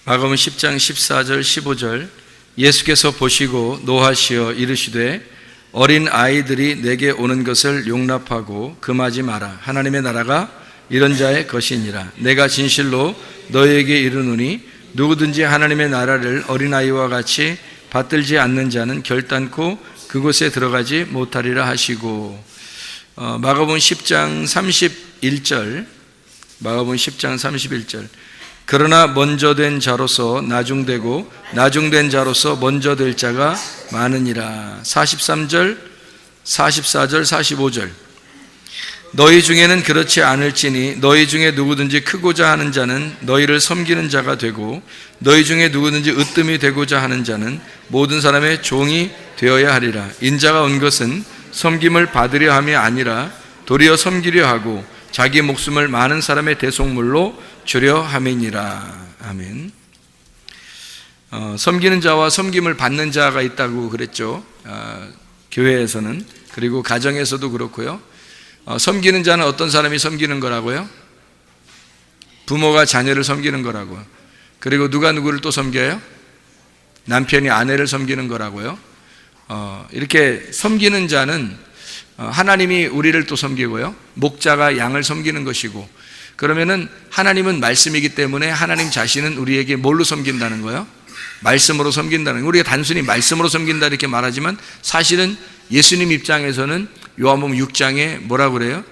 마가복음 10장 14절 15절 예수께서 보시고 노하시어 이르시되 어린 아이들이 내게 오는 것을 용납하고 금하지 마라. 하나님의 나라가 이런 자의 것이니라. 내가 진실로 너희에게 이르노니 누구든지 하나님의 나라를 어린아이와 같이 받들지 않는 자는 결단코 그곳에 들어가지 못하리라 하시고, 마가복음 10장 31절 마가복음 10장 31절 그러나 먼저 된 자로서 나중되고 나중된 자로서 먼저 될 자가 많으니라. 43절 44절 45절 너희 중에는 그렇지 않을지니 너희 중에 누구든지 크고자 하는 자는 너희를 섬기는 자가 되고 너희 중에 누구든지 으뜸이 되고자 하는 자는 모든 사람의 종이 되어야 하리라. 인자가 온 것은 섬김을 받으려 함이 아니라 도리어 섬기려 하고 자기 목숨을 많은 사람의 대속물로 주려 함이니라. 아멘. 섬기는 자와 섬김을 받는 자가 있다고 그랬죠. 교회에서는, 그리고 가정에서도 그렇고요. 섬기는 자는 어떤 사람이 섬기는 거라고요? 부모가 자녀를 섬기는 거라고요. 그리고 누가 누구를 또 섬겨요? 남편이 아내를 섬기는 거라고요. 이렇게 섬기는 자는 하나님이 우리를 또 섬기고요, 목자가 양을 섬기는 것이고, 그러면은 하나님은 말씀이기 때문에 하나님 자신은 우리에게 뭘로 섬긴다는 거예요? 말씀으로 섬긴다는 거예요. 우리가 단순히 말씀으로 섬긴다 이렇게 말하지만 사실은 예수님 입장에서는 요한복음 6장에 뭐라고 그래요?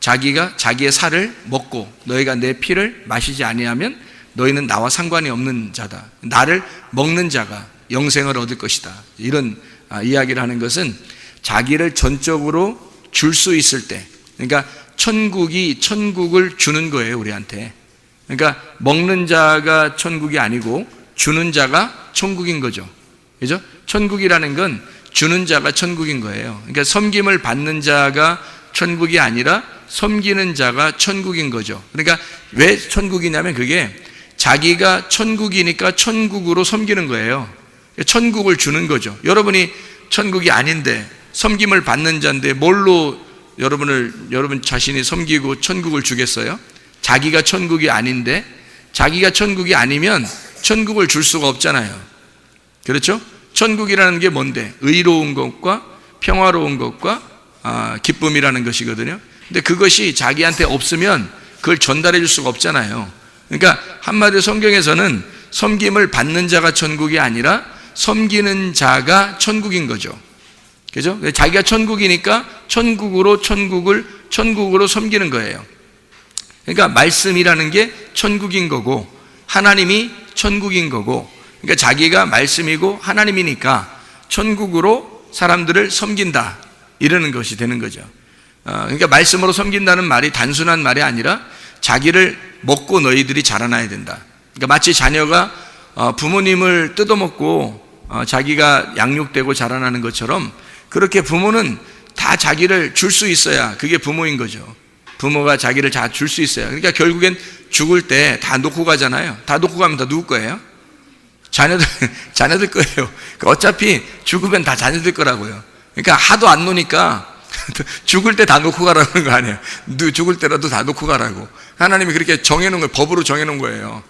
자기가 자기의 살을 먹고 너희가 내 피를 마시지 아니하면 너희는 나와 상관이 없는 자다. 나를 먹는 자가 영생을 얻을 것이다. 이런 이야기를 하는 것은 자기를 전적으로 줄 수 있을 때, 그러니까 천국을 주는 거예요, 우리한테. 그러니까 먹는 자가 천국이 아니고 주는 자가 천국인 거죠. 그죠? 천국이라는 건 주는 자가 천국인 거예요. 그러니까 섬김을 받는 자가 천국이 아니라 섬기는 자가 천국인 거죠. 그러니까 왜 천국이냐면 그게 자기가 천국이니까 천국으로 섬기는 거예요. 천국을 주는 거죠. 여러분이 천국이 아닌데 섬김을 받는 자인데 뭘로 여러분 자신이 섬기고 천국을 주겠어요? 자기가 천국이 아닌데, 자기가 천국이 아니면 천국을 줄 수가 없잖아요. 그렇죠? 천국이라는 게 뭔데? 의로운 것과 평화로운 것과 기쁨이라는 것이거든요. 근데 그것이 자기한테 없으면 그걸 전달해 줄 수가 없잖아요. 그러니까 한마디로 성경에서는 섬김을 받는 자가 천국이 아니라 섬기는 자가 천국인 거죠. 그죠? 자기가 천국이니까 천국으로 섬기는 거예요. 그러니까 말씀이라는 게 천국인 거고 하나님이 천국인 거고, 그러니까 자기가 말씀이고 하나님이니까 천국으로 사람들을 섬긴다, 이러는 것이 되는 거죠. 그러니까 말씀으로 섬긴다는 말이 단순한 말이 아니라 자기를 먹고 너희들이 자라나야 된다. 그러니까 마치 자녀가 부모님을 뜯어먹고 자기가 양육되고 자라나는 것처럼, 그렇게 부모는 다 자기를 줄 수 있어야 그게 부모인 거죠. 부모가 자기를 다 줄 수 있어야. 그러니까 결국엔 죽을 때 다 놓고 가잖아요. 다 놓고 가면 다 누구 거예요? 자녀들 거예요. 그러니까 어차피 죽으면 다 자녀들 거라고요. 그러니까 하도 안 노니까 죽을 때 다 놓고 가라는 거 아니에요. 죽을 때라도 다 놓고 가라고 하나님이 그렇게 정해놓은 거예요. 법으로 정해놓은 거예요.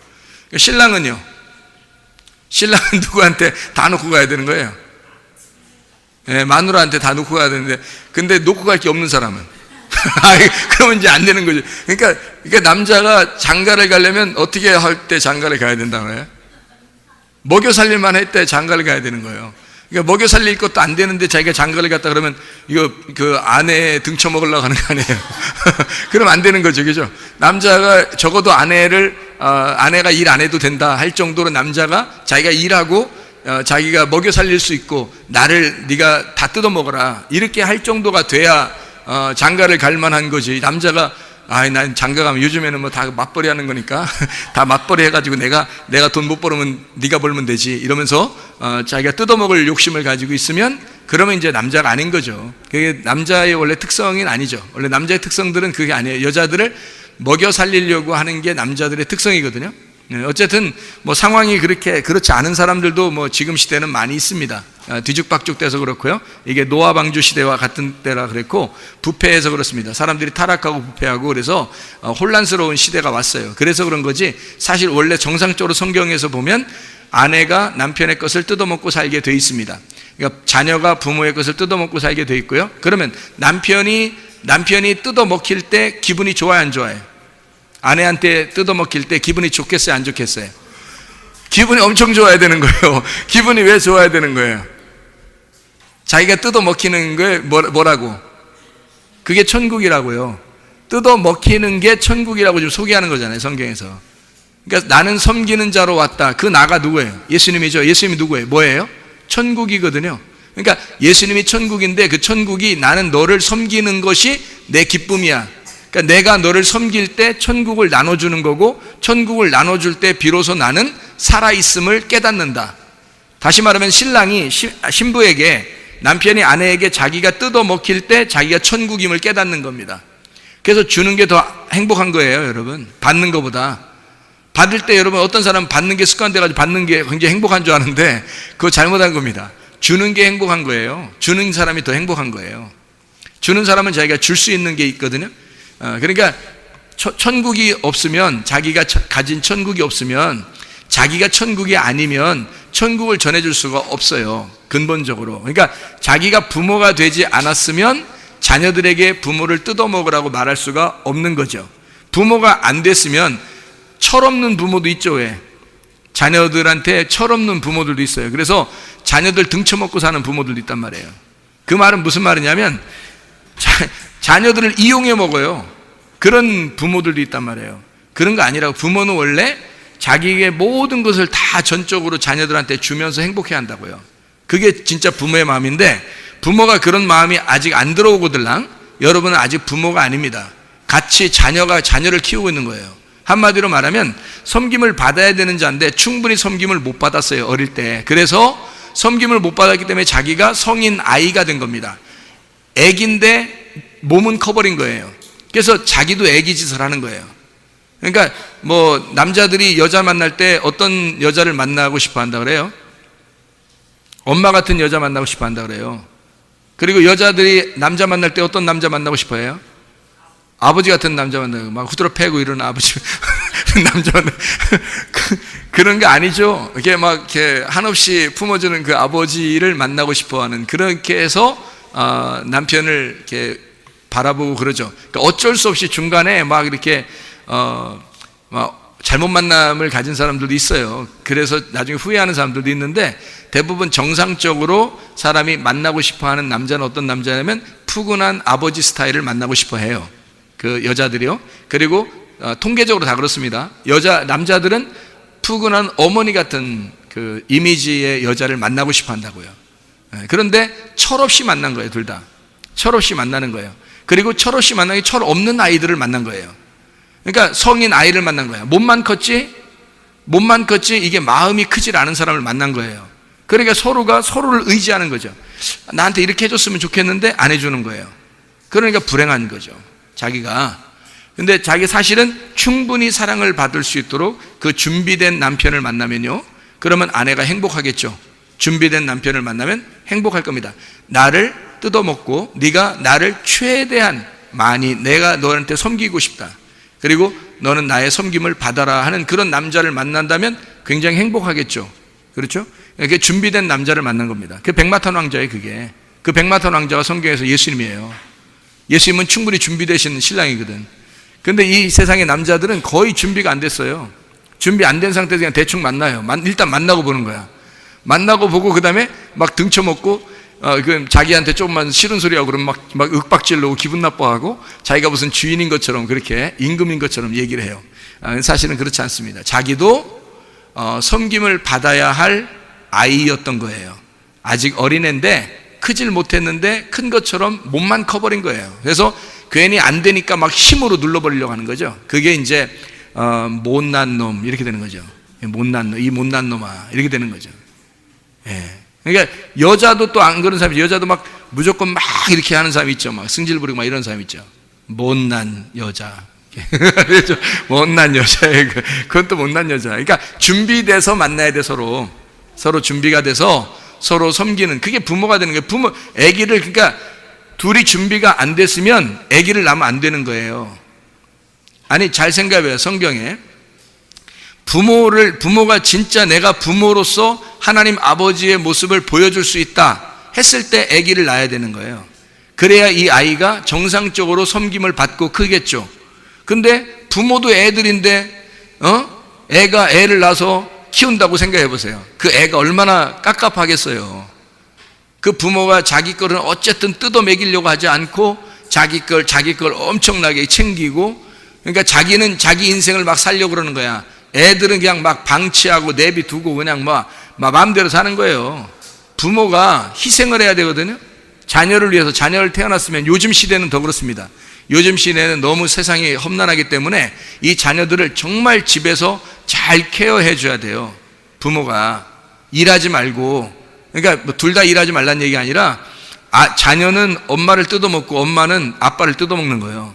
신랑은 누구한테 다 놓고 가야 되는 거예요? 마누라한테 다 놓고 가야 되는데, 근데 놓고 갈 게 없는 사람은 그러면 이제 안 되는 거죠. 그러니까 남자가 장가를 가려면 어떻게 할 때 장가를 가야 된다고 해요? 먹여 살릴만 할 때 장가를 가야 되는 거예요. 그러니까 먹여 살릴 것도 안 되는데 자기가 장가를 갔다 그러면 이거 그 아내 등쳐 먹으려고 하는 거 아니에요? 그러면 안 되는 거죠. 그죠? 남자가 적어도 아내가 일 안 해도 된다 할 정도로 남자가 자기가 일하고 자기가 먹여 살릴 수 있고 나를 네가 다 뜯어 먹어라 이렇게 할 정도가 돼야 장가를 갈 만한 거지. 남자가 난 장가 가면 요즘에는 뭐 다 맞벌이 하는 거니까 다 맞벌이 해가지고 내가 돈 못 벌으면 네가 벌면 되지 이러면서 자기가 뜯어먹을 욕심을 가지고 있으면, 그러면 이제 남자가 아닌 거죠. 그게 남자의 원래 특성은 아니죠. 원래 남자의 특성들은 그게 아니에요. 여자들을 먹여 살리려고 하는 게 남자들의 특성이거든요. 어쨌든 뭐 상황이 그렇지 않은 사람들도 뭐 지금 시대는 많이 있습니다. 뒤죽박죽 돼서 그렇고요. 이게 노아 방주 시대와 같은 때라 그랬고, 부패해서 그렇습니다. 사람들이 타락하고 부패하고 그래서 혼란스러운 시대가 왔어요. 그래서 그런 거지, 사실 원래 정상적으로 성경에서 보면 아내가 남편의 것을 뜯어먹고 살게 돼 있습니다. 그러니까 자녀가 부모의 것을 뜯어먹고 살게 돼 있고요. 그러면 남편이 뜯어먹힐 때 기분이 좋아요, 안 좋아요? 아내한테 뜯어먹힐 때 기분이 좋겠어요, 안 좋겠어요? 기분이 엄청 좋아야 되는 거예요. 기분이 왜 좋아야 되는 거예요? 자기가 뜯어먹히는 게 뭐라고? 그게 천국이라고요. 뜯어먹히는 게 천국이라고 좀 소개하는 거잖아요, 성경에서. 그러니까 나는 섬기는 자로 왔다. 그 나가 누구예요? 예수님이죠. 예수님이 누구예요? 뭐예요? 천국이거든요. 그러니까 예수님이 천국인데, 그 천국이 나는 너를 섬기는 것이 내 기쁨이야. 그러니까 내가 너를 섬길 때 천국을 나눠주는 거고, 천국을 나눠줄 때 비로소 나는 살아있음을 깨닫는다. 다시 말하면 신랑이 신부에게, 남편이 아내에게 자기가 뜯어먹힐 때 자기가 천국임을 깨닫는 겁니다. 그래서 주는 게 더 행복한 거예요, 여러분. 받는 것보다. 받을 때 여러분, 어떤 사람은 받는 게 습관돼가지고 받는 게 굉장히 행복한 줄 아는데 그거 잘못한 겁니다. 주는 게 행복한 거예요. 주는 사람이 더 행복한 거예요. 주는 사람은 자기가 줄 수 있는 게 있거든요. 그러니까 천국이 없으면, 자기가 가진 천국이 없으면, 자기가 천국이 아니면 천국을 전해줄 수가 없어요, 근본적으로. 그러니까 자기가 부모가 되지 않았으면 자녀들에게 부모를 뜯어먹으라고 말할 수가 없는 거죠. 부모가 안 됐으면, 철없는 부모도 있죠. 왜? 자녀들한테 철없는 부모들도 있어요. 그래서 자녀들 등쳐먹고 사는 부모들도 있단 말이에요. 그 말은 무슨 말이냐면 자녀들을 이용해 먹어요. 그런 부모들도 있단 말이에요. 그런 거 아니라고. 부모는 원래 자기의 모든 것을 다 전적으로 자녀들한테 주면서 행복해 한다고요. 그게 진짜 부모의 마음인데, 부모가 그런 마음이 아직 안 들어오거들랑 여러분은 아직 부모가 아닙니다. 같이 자녀가 자녀를 키우고 있는 거예요. 한마디로 말하면 섬김을 받아야 되는 자인데 충분히 섬김을 못 받았어요, 어릴 때. 그래서 섬김을 못 받았기 때문에 자기가 성인 아이가 된 겁니다. 애기인데 몸은 커버린 거예요. 그래서 자기도 애기 짓을 하는 거예요. 그러니까 뭐 남자들이 여자 만날 때 어떤 여자를 만나고 싶어 한다 그래요? 엄마 같은 여자 만나고 싶어 한다 그래요. 그리고 여자들이 남자 만날 때 어떤 남자 만나고 싶어 해요? 아버지 같은 남자 만나고 막 후드러 패고 이러는 아버지 남자 만나고 그런 게 아니죠. 이렇게 막 이렇게 한없이 품어주는 그 아버지를 만나고 싶어 하는, 그렇게 해서 남편을 이렇게 바라보고 그러죠. 그러니까 어쩔 수 없이 중간에 막 이렇게 막 잘못 만남을 가진 사람들도 있어요. 그래서 나중에 후회하는 사람들도 있는데, 대부분 정상적으로 사람이 만나고 싶어 하는 남자는 어떤 남자냐면 푸근한 아버지 스타일을 만나고 싶어 해요, 그 여자들이요. 그리고 통계적으로 다 그렇습니다. 남자들은 푸근한 어머니 같은 그 이미지의 여자를 만나고 싶어 한다고요. 그런데 철없이 만난 거예요, 둘 다. 철없이 만나는 거예요. 그리고 철없이 만나기 철 없는 아이들을 만난 거예요. 그러니까 성인 아이를 만난 거예요. 몸만 컸지 이게 마음이 크질 않은 사람을 만난 거예요. 그러니까 서로가 서로를 의지하는 거죠. 나한테 이렇게 해줬으면 좋겠는데 안 해주는 거예요. 그러니까 불행한 거죠, 자기가. 근데 자기 사실은 충분히 사랑을 받을 수 있도록 그 준비된 남편을 만나면요, 그러면 아내가 행복하겠죠. 준비된 남편을 만나면 행복할 겁니다. 나를 뜯어먹고 네가 나를 최대한 많이, 내가 너한테 섬기고 싶다, 그리고 너는 나의 섬김을 받아라 하는 그런 남자를 만난다면 굉장히 행복하겠죠. 그렇죠? 그게 준비된 남자를 만난 겁니다. 그 백마탄 왕자예요, 그게. 그 백마탄 왕자가 성경에서 예수님이에요. 예수님은 충분히 준비되신 신랑이거든. 근데 이 세상의 남자들은 거의 준비가 안 됐어요. 준비 안 된 상태에서 그냥 대충 만나요. 일단 만나고 보는 거야. 만나고 보고 그 다음에 막 등쳐먹고 자기한테 조금만 싫은 소리하고 그러면 막 윽박질르고 기분 나빠하고 자기가 무슨 주인인 것처럼, 그렇게 임금인 것처럼 얘기를 해요. 사실은 그렇지 않습니다. 자기도 섬김을 받아야 할 아이였던 거예요. 아직 어린애인데 크질 못했는데 큰 것처럼 몸만 커버린 거예요. 그래서 괜히 안 되니까 막 힘으로 눌러버리려고 하는 거죠. 그게 이제 못난 놈 이렇게 되는 거죠. 못난 놈, 이 못난 놈아 이렇게 되는 거죠. 예. 그러니까 여자도 또 안 그런 사람이, 여자도 막 무조건 막 이렇게 하는 사람이 있죠. 막 승질 부리고 막 이런 사람이 있죠. 못난 여자 못난 여자예요. 그건 또 못난 여자. 그러니까 준비돼서 만나야 돼. 서로 준비가 돼서 서로 섬기는, 그게 부모가 되는 거예요. 아기를, 그러니까 둘이 준비가 안 됐으면 아기를 낳으면 안 되는 거예요. 아니, 잘 생각해요. 성경에 부모가 진짜 내가 부모로서 하나님 아버지의 모습을 보여줄 수 있다 했을 때 아기를 낳아야 되는 거예요. 그래야 이 아이가 정상적으로 섬김을 받고 크겠죠. 근데 부모도 애들인데 애가 애를 낳아서 키운다고 생각해 보세요. 그 애가 얼마나 깝깝하겠어요. 그 부모가 자기 거를 어쨌든 뜯어 먹이려고 하지 않고 자기 걸 엄청나게 챙기고, 그러니까 자기는 자기 인생을 막 살려고 그러는 거야. 애들은 그냥 막 방치하고 내비두고 그냥 막 마음대로 사는 거예요. 부모가 희생을 해야 되거든요. 자녀를 위해서. 자녀를 태어났으면, 요즘 시대는 더 그렇습니다. 요즘 시대는 너무 세상이 험난하기 때문에 이 자녀들을 정말 집에서 잘 케어해 줘야 돼요. 부모가 일하지 말고, 그러니까 둘 다 일하지 말란 얘기가 아니라 자녀는 엄마를 뜯어먹고 엄마는 아빠를 뜯어먹는 거예요.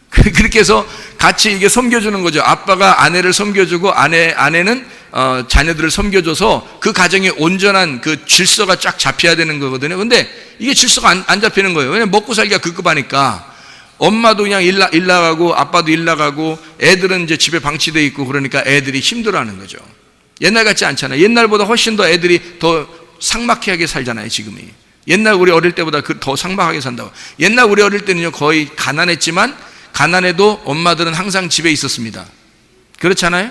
그렇게 해서 같이 이게 섬겨주는 거죠. 아빠가 아내를 섬겨주고 아내는 자녀들을 섬겨줘서 그 가정에 온전한 그 질서가 쫙 잡혀야 되는 거거든요. 근데 이게 질서가 안 잡히는 거예요. 왜냐면 먹고 살기가 급급하니까. 엄마도 그냥 일 나가고 아빠도 일 나가고 애들은 이제 집에 방치돼 있고, 그러니까 애들이 힘들어하는 거죠. 옛날 같지 않잖아요. 옛날보다 훨씬 더 애들이 더 삭막하게 살잖아요, 지금이. 옛날 우리 어릴 때보다 더 삭막하게 산다고. 옛날 우리 어릴 때는요, 거의 가난했지만, 가난해도 엄마들은 항상 집에 있었습니다. 그렇잖아요?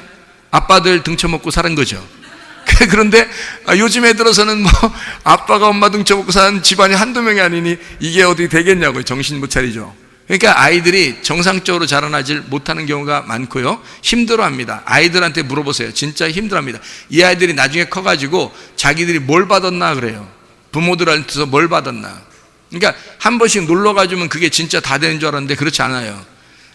아빠들 등쳐먹고 사는 거죠. 그런데 요즘 애들어서는 아빠가 엄마 등쳐먹고 사는 집안이 한두 명이 아니니 이게 어떻게 되겠냐고요. 정신 못 차리죠. 그러니까 아이들이 정상적으로 자라나질 못하는 경우가 많고요. 힘들어합니다. 아이들한테 물어보세요. 진짜 힘들어합니다. 이 아이들이 나중에 커가지고 자기들이 뭘 받았나 그래요. 부모들한테서 뭘 받았나. 그러니까 한 번씩 놀러가주면 그게 진짜 다 되는 줄 알았는데 그렇지 않아요.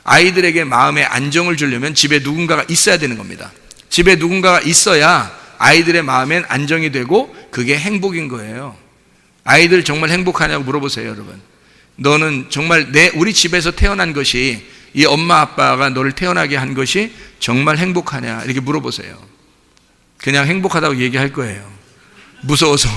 아이들에게 마음의 안정을 주려면 집에 누군가가 있어야 되는 겁니다. 집에 누군가가 있어야 아이들의 마음엔 안정이 되고 그게 행복인 거예요. 아이들 정말 행복하냐고 물어보세요, 여러분. 너는 정말 우리 집에서 태어난 것이, 이 엄마 아빠가 너를 태어나게 한 것이 정말 행복하냐 이렇게 물어보세요. 그냥 행복하다고 얘기할 거예요. 무서워서.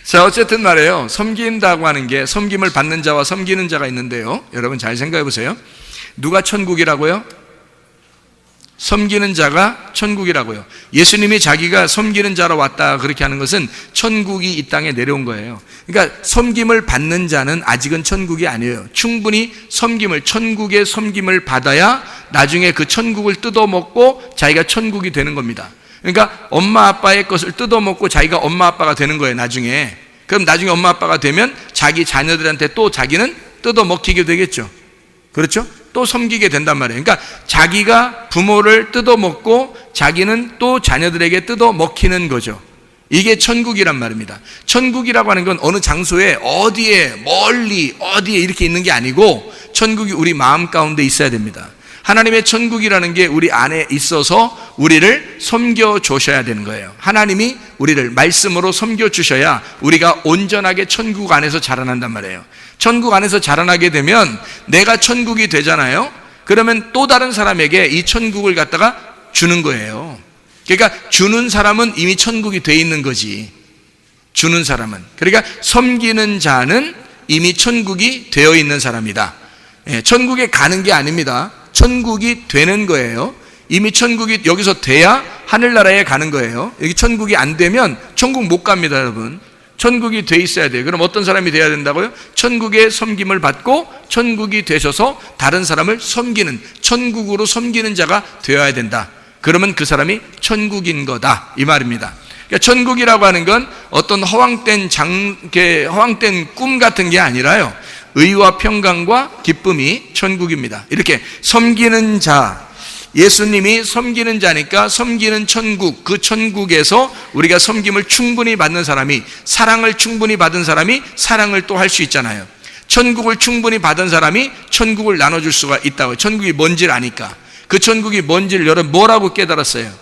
자, 어쨌든 말이에요. 섬긴다고 하는 게 섬김을 받는 자와 섬기는 자가 있는데요. 여러분 잘 생각해 보세요. 누가 천국이라고요? 섬기는 자가 천국이라고요. 예수님이 자기가 섬기는 자로 왔다 그렇게 하는 것은 천국이 이 땅에 내려온 거예요. 그러니까 섬김을 받는 자는 아직은 천국이 아니에요. 충분히 천국의 섬김을 받아야 나중에 그 천국을 뜯어먹고 자기가 천국이 되는 겁니다. 그러니까 엄마 아빠의 것을 뜯어먹고 자기가 엄마 아빠가 되는 거예요, 나중에. 그럼 나중에 엄마 아빠가 되면 자기 자녀들한테 또 자기는 뜯어먹히게 되겠죠. 그렇죠? 또 섬기게 된단 말이에요. 그러니까 자기가 부모를 뜯어먹고 자기는 또 자녀들에게 뜯어먹히는 거죠. 이게 천국이란 말입니다. 천국이라고 하는 건 어느 장소에 어디에 멀리 어디에 이렇게 있는 게 아니고 천국이 우리 마음 가운데 있어야 됩니다. 하나님의 천국이라는 게 우리 안에 있어서 우리를 섬겨 주셔야 되는 거예요. 하나님이 우리를 말씀으로 섬겨 주셔야 우리가 온전하게 천국 안에서 자라난단 말이에요. 천국 안에서 자라나게 되면 내가 천국이 되잖아요. 그러면 또 다른 사람에게 이 천국을 갖다가 주는 거예요. 그러니까 주는 사람은 이미 천국이 돼 있는 거지. 주는 사람은. 그러니까 섬기는 자는 이미 천국이 되어 있는 사람이다. 천국에 가는 게 아닙니다. 천국이 되는 거예요. 이미 천국이 여기서 돼야 하늘나라에 가는 거예요. 여기 천국이 안 되면 천국 못 갑니다, 여러분. 천국이 돼 있어야 돼요. 그럼 어떤 사람이 돼야 된다고요? 천국의 섬김을 받고 천국이 되셔서 다른 사람을 섬기는, 천국으로 섬기는 자가 되어야 된다. 그러면 그 사람이 천국인 거다, 이 말입니다. 그러니까 천국이라고 하는 건 어떤 허황된 꿈 같은 게 아니라요, 의와 평강과 기쁨이 천국입니다. 이렇게 섬기는 자, 예수님이 섬기는 자니까 섬기는 천국, 그 천국에서 우리가 섬김을 충분히 받는 사람이, 사랑을 충분히 받은 사람이 사랑을 또 할 수 있잖아요. 천국을 충분히 받은 사람이 천국을 나눠줄 수가 있다고요. 천국이 뭔지를 아니까. 그 천국이 뭔지를 여러분 뭐라고 깨달았어요?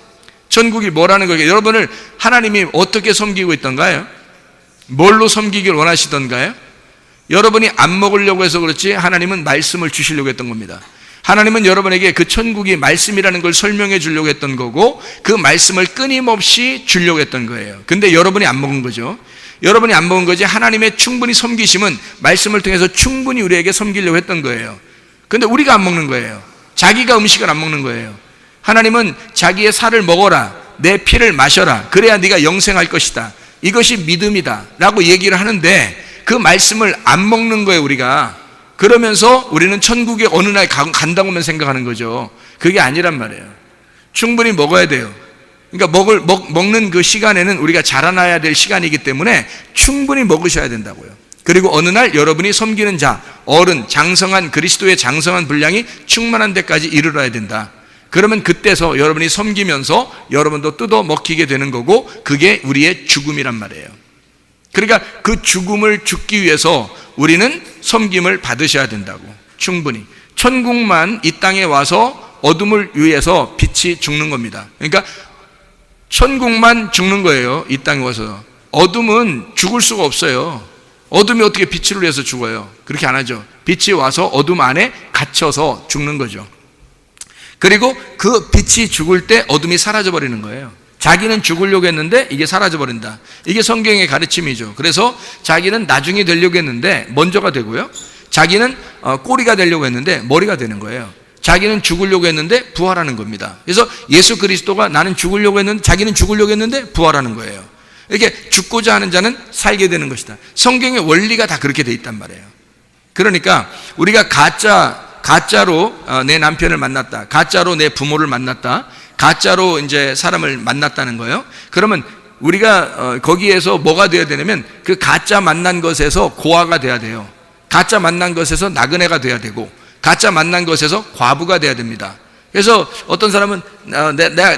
천국이 뭐라는 거예요? 여러분을 하나님이 어떻게 섬기고 있던가요? 뭘로 섬기길 원하시던가요? 여러분이 안 먹으려고 해서 그렇지 하나님은 말씀을 주시려고 했던 겁니다. 하나님은 여러분에게 그 천국이 말씀이라는 걸 설명해 주려고 했던 거고 그 말씀을 끊임없이 주려고 했던 거예요. 근데 여러분이 안 먹은 거죠. 여러분이 안 먹은 거지 하나님의 충분히 섬기심은 말씀을 통해서 충분히 우리에게 섬기려고 했던 거예요. 근데 우리가 안 먹는 거예요. 자기가 음식을 안 먹는 거예요. 하나님은 자기의 살을 먹어라, 내 피를 마셔라, 그래야 네가 영생할 것이다, 이것이 믿음이다 라고 얘기를 하는데 그 말씀을 안 먹는 거예요 우리가. 그러면서 우리는 천국에 어느 날 간다고만 생각하는 거죠. 그게 아니란 말이에요. 충분히 먹어야 돼요. 그러니까 먹는 그 시간에는 우리가 자라나야 될 시간이기 때문에 충분히 먹으셔야 된다고요. 그리고 어느 날 여러분이 섬기는 자, 어른, 장성한 그리스도의 장성한 분량이 충만한 데까지 이르러야 된다. 그러면 그때서 여러분이 섬기면서 여러분도 뜯어 먹히게 되는 거고 그게 우리의 죽음이란 말이에요. 그러니까 그 죽음을 죽기 위해서 우리는 섬김을 받으셔야 된다고. 충분히 천국만 이 땅에 와서 어둠을 위해서 빛이 죽는 겁니다. 그러니까 천국만 죽는 거예요. 이 땅에 와서. 어둠은 죽을 수가 없어요. 어둠이 어떻게 빛을 위해서 죽어요? 그렇게 안 하죠. 빛이 와서 어둠 안에 갇혀서 죽는 거죠. 그리고 그 빛이 죽을 때 어둠이 사라져 버리는 거예요. 자기는 죽으려고 했는데 이게 사라져 버린다. 이게 성경의 가르침이죠. 그래서 자기는 나중에 되려고 했는데 먼저가 되고요, 자기는 꼬리가 되려고 했는데 머리가 되는 거예요. 자기는 죽으려고 했는데 부활하는 겁니다. 그래서 예수 그리스도가 나는 죽으려고 했는데, 자기는 죽으려고 했는데 부활하는 거예요. 이렇게 죽고자 하는 자는 살게 되는 것이다. 성경의 원리가 다 그렇게 돼 있단 말이에요. 그러니까 우리가 가짜로 내 남편을 만났다, 가짜로 내 부모를 만났다, 가짜로 이제 사람을 만났다는 거예요. 그러면 우리가 거기에서 뭐가 되어야 되냐면 그 가짜 만난 것에서 고아가 돼야 돼요. 가짜 만난 것에서 나그네가 돼야 되고 가짜 만난 것에서 과부가 돼야 됩니다. 그래서 어떤 사람은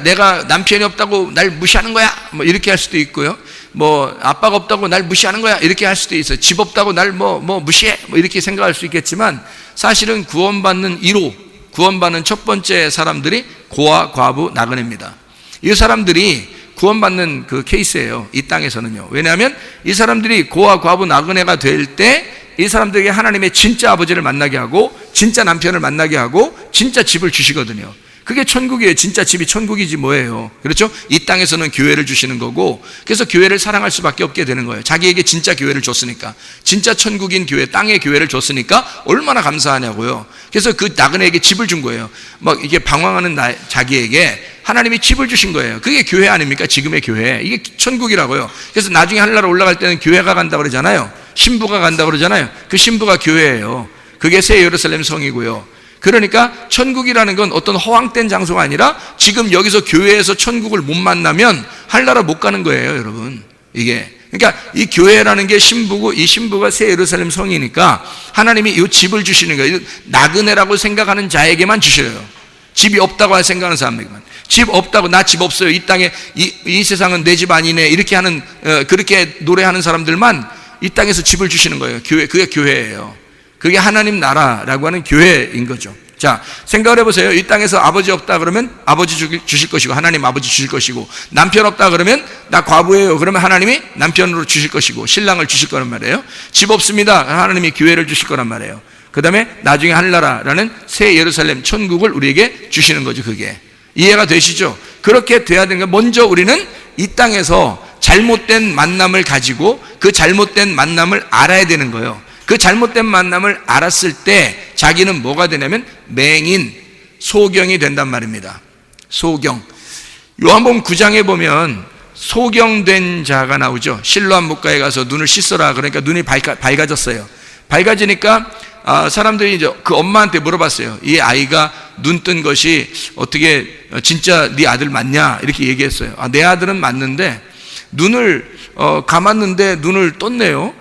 내가 남편이 없다고 날 무시하는 거야 뭐 이렇게 할 수도 있고요, 뭐 아빠가 없다고 날 무시하는 거야 이렇게 할 수도 있어요. 집 없다고 날 뭐 무시해 뭐 이렇게 생각할 수 있겠지만 사실은 구원받는 1호, 구원받는 첫 번째 사람들이 고아, 과부, 나그네입니다. 이 사람들이 구원받는 그 케이스예요, 이 땅에서는요. 왜냐하면 이 사람들이 고아, 과부, 나그네가 될 때 이 사람들에게 하나님의 진짜 아버지를 만나게 하고 진짜 남편을 만나게 하고 진짜 집을 주시거든요. 그게 천국이에요. 진짜 집이 천국이지 뭐예요. 그렇죠? 이 땅에서는 교회를 주시는 거고, 그래서 교회를 사랑할 수밖에 없게 되는 거예요. 자기에게 진짜 교회를 줬으니까, 진짜 천국인 교회, 땅의 교회를 줬으니까 얼마나 감사하냐고요. 그래서 그 나그네에게 집을 준 거예요. 막 이게 방황하는 자기에게 하나님이 집을 주신 거예요. 그게 교회 아닙니까? 지금의 교회. 이게 천국이라고요. 그래서 나중에 하늘나라 올라갈 때는 교회가 간다 그러잖아요. 신부가 간다 그러잖아요. 그 신부가 교회예요. 그게 새 예루살렘 성이고요. 그러니까 천국이라는 건 어떤 허황된 장소가 아니라 지금 여기서 교회에서 천국을 못 만나면 하늘나라 못 가는 거예요, 여러분. 이게 그러니까 이 교회라는 게 신부고 이 신부가 새 예루살렘 성이니까 하나님이 이 집을 주시는 거예요. 나그네라고 생각하는 자에게만 주셔요. 집이 없다고 생각하는 사람에게만. 집 없다고, 나 집 없어요, 이 땅에 이 세상은 내 집 아니네 이렇게 하는 그렇게 노래하는 사람들만 이 땅에서 집을 주시는 거예요. 교회, 그게 교회예요. 그게 하나님 나라라고 하는 교회인 거죠. 자, 생각을 해보세요. 이 땅에서 아버지 없다 그러면 아버지 주실 것이고 하나님 아버지 주실 것이고, 남편 없다 그러면 나 과부예요 그러면 하나님이 남편으로 주실 것이고 신랑을 주실 거란 말이에요. 집 없습니다, 하나님이 교회를 주실 거란 말이에요. 그 다음에 나중에 하늘나라라는 새 예루살렘 천국을 우리에게 주시는 거죠. 그게 이해가 되시죠? 그렇게 돼야 되는 거. 먼저 우리는 이 땅에서 잘못된 만남을 가지고 그 잘못된 만남을 알아야 되는 거예요. 그 잘못된 만남을 알았을 때 자기는 뭐가 되냐면 맹인, 소경이 된단 말입니다. 소경. 요한복음 9장에 보면 소경된 자가 나오죠. 실로암 목가에 가서 눈을 씻어라 그러니까 눈이 밝아졌어요. 밝아지니까 사람들이 이제 그 엄마한테 물어봤어요. 이 아이가 눈 뜬 것이 어떻게 진짜 네 아들 맞냐 이렇게 얘기했어요. 내 아들은 맞는데 눈을 감았는데 눈을 떴네요.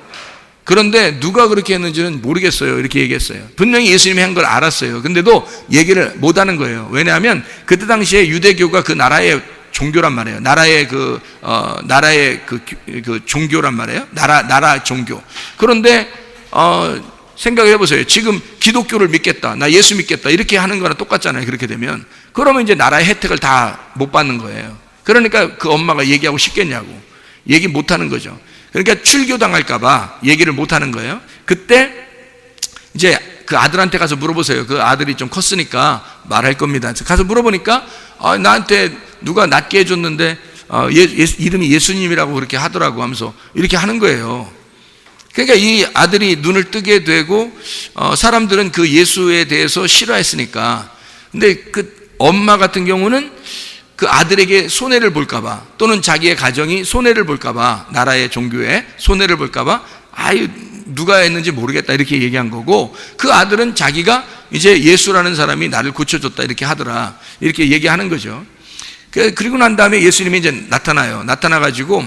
그런데 누가 그렇게 했는지는 모르겠어요 이렇게 얘기했어요. 분명히 예수님이 한 걸 알았어요. 근데도 얘기를 못하는 거예요. 왜냐하면 그때 당시에 유대교가 그 나라의 종교란 말이에요. 나라의 그 종교란 말이에요. 나라 종교. 그런데 생각해 보세요. 지금 기독교를 믿겠다, 나 예수 믿겠다 이렇게 하는 거랑 똑같잖아요. 그렇게 되면 그러면 이제 나라의 혜택을 다 못 받는 거예요. 그러니까 그 엄마가 얘기하고 싶겠냐고, 얘기 못 하는 거죠. 그러니까 출교당할까봐 얘기를 못하는 거예요. 그때 이제 그 아들한테 가서 물어보세요. 그 아들이 좀 컸으니까 말할 겁니다. 가서 물어보니까 나한테 누가 낫게 해줬는데 이름이 예수님이라고 그렇게 하더라고 하면서 이렇게 하는 거예요. 그러니까 이 아들이 눈을 뜨게 되고 사람들은 그 예수에 대해서 싫어했으니까. 근데 그 엄마 같은 경우는 그 아들에게 손해를 볼까봐, 또는 자기의 가정이 손해를 볼까봐, 나라의 종교에 손해를 볼까봐 누가 했는지 모르겠다 이렇게 얘기한 거고, 그 아들은 자기가 이제 예수라는 사람이 나를 고쳐줬다 이렇게 하더라 이렇게 얘기하는 거죠. 그리고 난 다음에 예수님이 이제 나타나요. 나타나가지고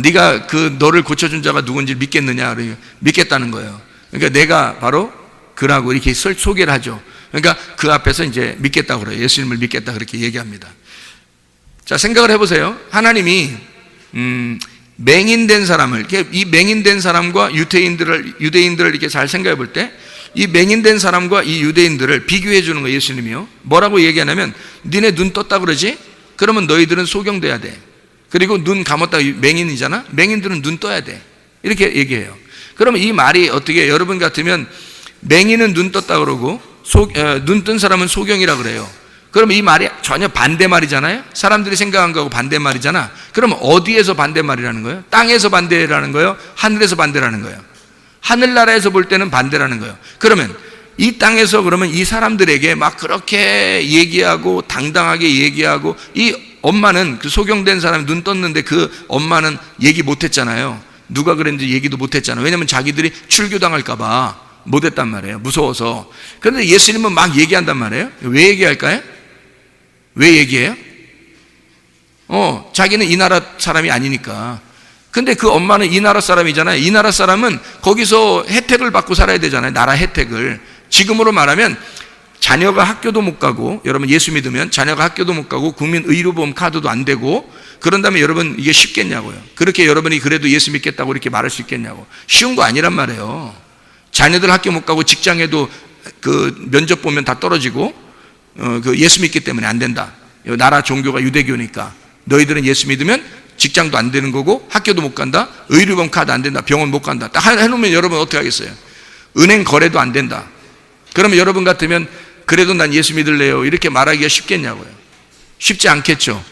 네가 그 너를 고쳐준 자가 누군지 믿겠느냐? 믿겠다는 거예요. 그러니까 내가 바로 그라고 이렇게 소개를 하죠. 그러니까 그 앞에서 이제 믿겠다고 그래요. 예수님을 믿겠다 그렇게 얘기합니다. 자, 생각을 해보세요. 하나님이 맹인된 사람을, 이 맹인된 사람과 유대인들을 이렇게 잘 생각해 볼 때, 이 맹인된 사람과 이 유대인들을 비교해 주는 거예요. 예수님이요. 뭐라고 얘기하냐면, 니네 눈 떴다 그러지? 그러면 너희들은 소경돼야 돼. 그리고 눈 감았다, 맹인이잖아? 맹인들은 눈 떠야 돼. 이렇게 얘기해요. 그러면 이 말이 어떻게, 여러분 같으면 맹인은 눈 떴다 그러고 눈 뜬 사람은 소경이라 그래요. 그러면 이 말이 전혀 반대말이잖아요. 사람들이 생각한 거하고 반대말이잖아. 그러면 어디에서 반대말이라는 거예요? 땅에서 반대라는 거예요? 하늘에서 반대라는 거예요? 하늘나라에서 볼 때는 반대라는 거예요. 그러면 이 땅에서 그러면 이 사람들에게 막 그렇게 얘기하고 당당하게 얘기하고, 이 엄마는 그 소경된 사람이 눈 떴는데 그 엄마는 얘기 못했잖아요. 누가 그랬는지 얘기도 못했잖아요. 왜냐하면 자기들이 출교당할까봐 못했단 말이에요. 무서워서. 그런데 예수님은 막 얘기한단 말이에요. 왜 얘기할까요? 왜 얘기해요? 자기는 이 나라 사람이 아니니까. 근데 그 엄마는 이 나라 사람이잖아요. 이 나라 사람은 거기서 혜택을 받고 살아야 되잖아요. 나라 혜택을. 지금으로 말하면 자녀가 학교도 못 가고, 여러분 예수 믿으면 자녀가 학교도 못 가고 국민 의료보험 카드도 안 되고, 그런다면 여러분 이게 쉽겠냐고요. 그렇게 여러분이 그래도 예수 믿겠다고 이렇게 말할 수 있겠냐고. 쉬운 거 아니란 말이에요. 자녀들 학교 못 가고 직장에도 그 면접 보면 다 떨어지고, 그 예수 믿기 때문에 안 된다. 나라 종교가 유대교니까 너희들은 예수 믿으면 직장도 안 되는 거고 학교도 못 간다, 의료보험 카드 안 된다, 병원 못 간다. 딱 해놓으면 여러분 어떻게 하겠어요? 은행 거래도 안 된다. 그러면 여러분 같으면 그래도 난 예수 믿을래요 이렇게 말하기가 쉽겠냐고요. 쉽지 않겠죠.